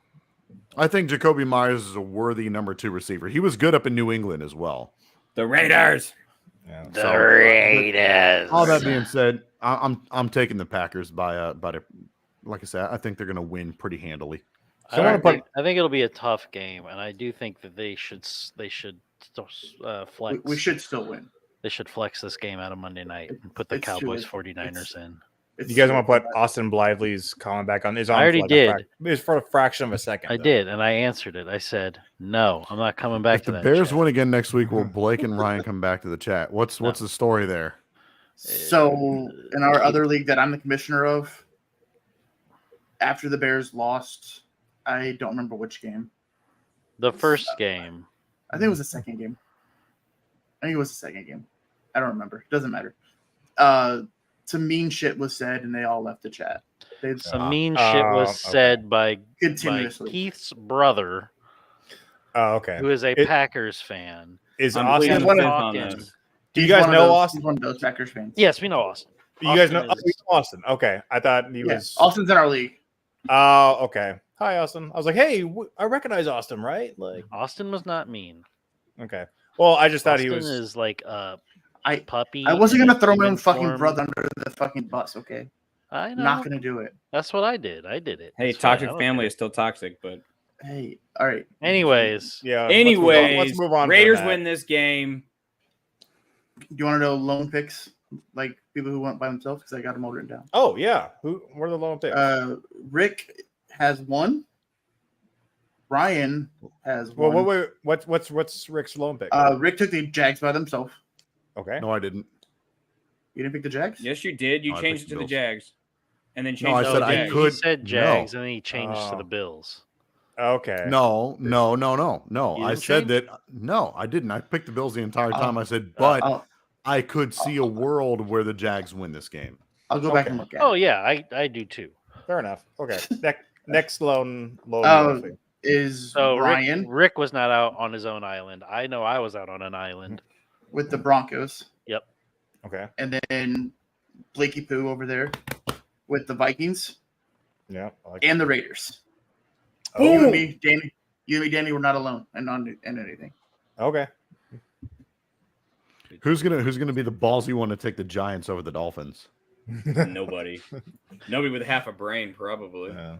I think Jacoby Myers is a worthy number 2 receiver. He was good up in New England as well. The Raiders. Yeah. The Raiders. All that being said, I'm taking the Packers by like I said, I think they're going to win pretty handily. I, So I wanna don't think- I think it'll be a tough game, and I do think that they should flex. We should still win. They should flex this game out of Monday night and put the It's Cowboys too- 49ers in. You guys want to put Austin Blively's comment back on? Is on I already for like did. It's for a fraction of a second. I though. did, and I answered it. I said, "No, I'm not coming back If to the that." Bears chat." win again next week, will Blake and Ryan come back to the chat? What's the story there? So in our other league that I'm the commissioner of, after the Bears lost, I don't remember which game. The first game. I think it was the second game. I don't remember. Doesn't matter. Some mean shit was said, and they all left the chat. They Some mean shit was okay. said by continuously. Keith's brother, Oh, okay. who is a It- Packers fan. Is I'm Austin pleading one the of? fifth on talking- this. Do you He's guys one of know those- Austin? He's one of those Packers fans. Yes, we know Austin. You guys know Austin oh, you know Austin? Okay, I thought he Yeah, was. Austin's in our league. Oh, okay. Hi, Austin. I was like, hey, I recognize Austin, right? Like, Austin was not mean. okay. Well, I just thought Austin he was. is like a I- puppy. I wasn't in gonna a throw my own human fucking form. brother under the fucking bus. Okay, I know. not gonna do it. That's what I did. I did it. Hey, It's fine. I toxic don't family care. is still toxic, but Hey, all right. Anyways, Yeah. anyways, let's move on. from Raiders that. win this game. Do you want to know lone picks, like people who went by themselves? Because I got them all written down. Oh yeah. What are the lone picks? Rick has one. Ryan has well, one. what's Rick's lone pick? Rick took the Jags by themselves. okay. No, I didn't. You didn't pick the Jags? Yes, you did. You No, I changed it picked to the Bills. Jags, and then changed No, I it to said the I Jags. he could- said no. Jags, and then he changed to Oh. the Bills. Okay. No. You I didn't said change? that. No, I didn't. I picked the Bills the entire Oh. time. I said, but I'll, I could see a world where the Jags win this game. I'll go back Okay. and look at Oh it. yeah, I do too. Fair enough. Okay. Next lone Oh, pick. Is So Ryan Rick was not out on his own island. I know I was out on an island. with the Broncos, Okay. and then Blakey Poo over there with the Vikings Yeah. I like and the Raiders. Oh. You and me, Danny, were not alone and on and anything. Okay. Who's gonna be the ballsy one to take the Giants over the Dolphins? Nobody with half a brain, probably. Yeah.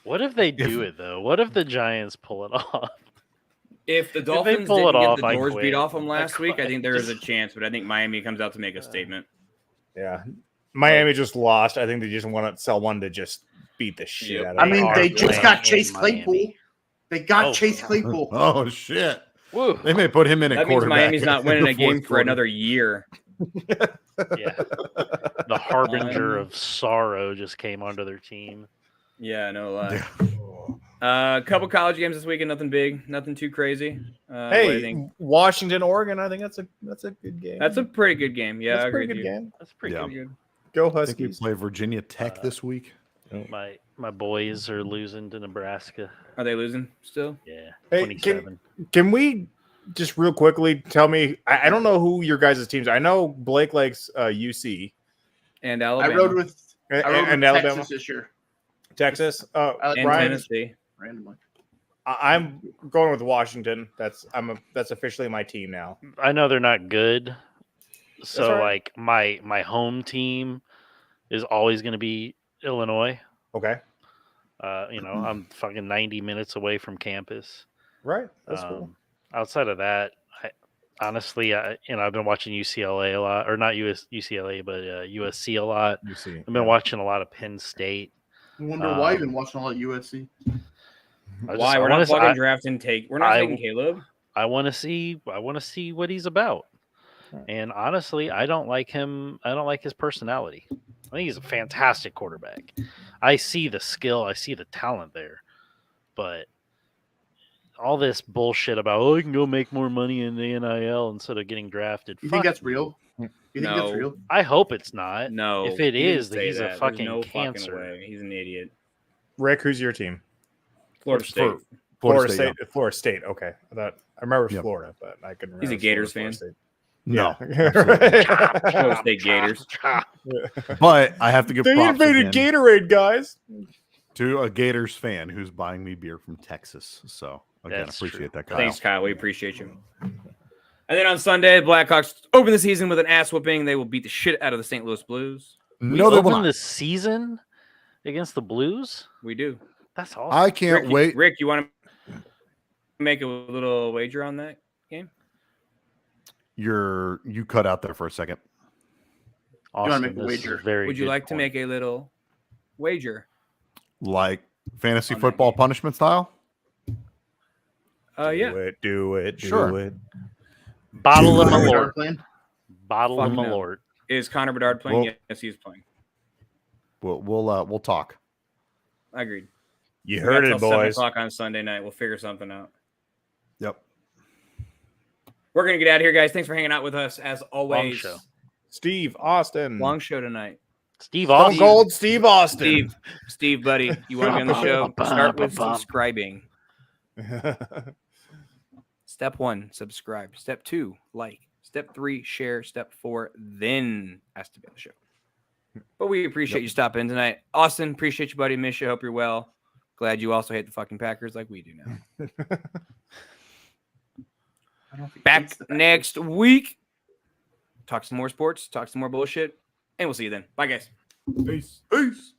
What if they do it though? What if the Giants pull it off? If the they Dolphins pull didn't it get off, the I doors quit. beat off them I last week, I quit. think there is a chance. But I think Miami comes out to make a statement. Yeah. Miami just lost. I think they just want to sell one to just beat the shit Yep. out of I mean, are they just playing got in Chase Miami. Claypool. They got Oh. Chase Claypool. Oh shit! Woo. They may put him in at That means quarterback. Miami's not in winning the a game fourth for quarter. another year. Yeah. The harbinger of sorrow just came onto their team. Yeah, no lie. Yeah. A couple college games this weekend, nothing big, nothing too crazy. What do you Hey, think? Washington, Oregon. I think that's a good game. That's a pretty good game. Yeah, That's I a agree pretty with good you. game. That's pretty Yeah. good. Go I think we Huskies. play Virginia Tech this week. My boys are losing to Nebraska. Are they losing still? Yeah. Hey, 27. Can we just real quickly tell me? I don't know who your guys' teams. I know Blake likes UC And I Alabama. rode with and, I rode with and Alabama, Texas this year Texas. I like and Ryan, Tennessee. randomly. I'm going with Washington. That's officially my team now. I know they're not good. So all right. like my home team is always going to be Illinois. Okay, I'm fucking 90 minutes away from campus. right. That's cool. Outside of that, honestly, I've been watching UCLA a lot, or not UCLA, but USC a lot. UC. I've been watching a lot of Penn State. I wonder why you've Um, been watching a lot of USC. Why? We're not fucking drafting take. We're not I- taking Caleb. I want to see what he's about. And honestly, I don't like him. I don't like his personality. I think he's a fantastic quarterback. I see the skill, I see the talent there. But all this bullshit about I can go make more money in the NIL instead of getting drafted. You think Fuck that's real? You think No. that's real? I hope it's not. No. If it he didn't is, then say he's a that. There's fucking no cancer. Fucking way. He's an idiot. Rick, who's your team? Florida State. Florida State. Florida State. Okay, I remember it was Yep. Florida, but I couldn't remember. He's a it was Gators Florida fan. State. No, Florida State Gators. but I have to give They props invaded again Gatorade, guys. to a Gators fan who's buying me beer from Texas. So again, That's appreciate true. that, Kyle. Thanks, Kyle. We appreciate you. And then on Sunday, the Blackhawks open the season with an ass whooping. They will beat the shit out of the St. Louis Blues. No, they will opened not. the season against the Blues. We do. That's awesome. I can't wait. Rick, you want to make a little wager on that game? You cut out there for a second. wanna Austin, make a this is wager? very Would you good like to point. make a little wager? Like fantasy On that football game. punishment style? Yeah. Do it. Sure. Do it. Bottle of Connor Malort? Bedard playing? Bottle of Fuck no. Malort. Is Connor Bedard playing? Well- Yes, he's playing. We'll talk. I agreed. You We heard got it, till 7 boys. o'clock on Sunday night. We'll figure something out. Yep. We're gonna get out of here, guys. Thanks for hanging out with us as always. show. Steve Austin. Long show tonight. Steve Stone Austin. Cold Steve Austin. Steve, buddy, you want to be on the show? Start with subscribing. Step 1, subscribe. Step 2, like. Step 3, share. Step 4, then ask to be on the show. But we appreciate you stopping in tonight. Austin, appreciate you, buddy. Miss you. Hope you're well. Glad you also hate the fucking Packers like we do now. I don't think Back it's the Packers. next week. Talk some more sports, talk some more bullshit, and we'll see you then. Bye, guys. Peace. Peace.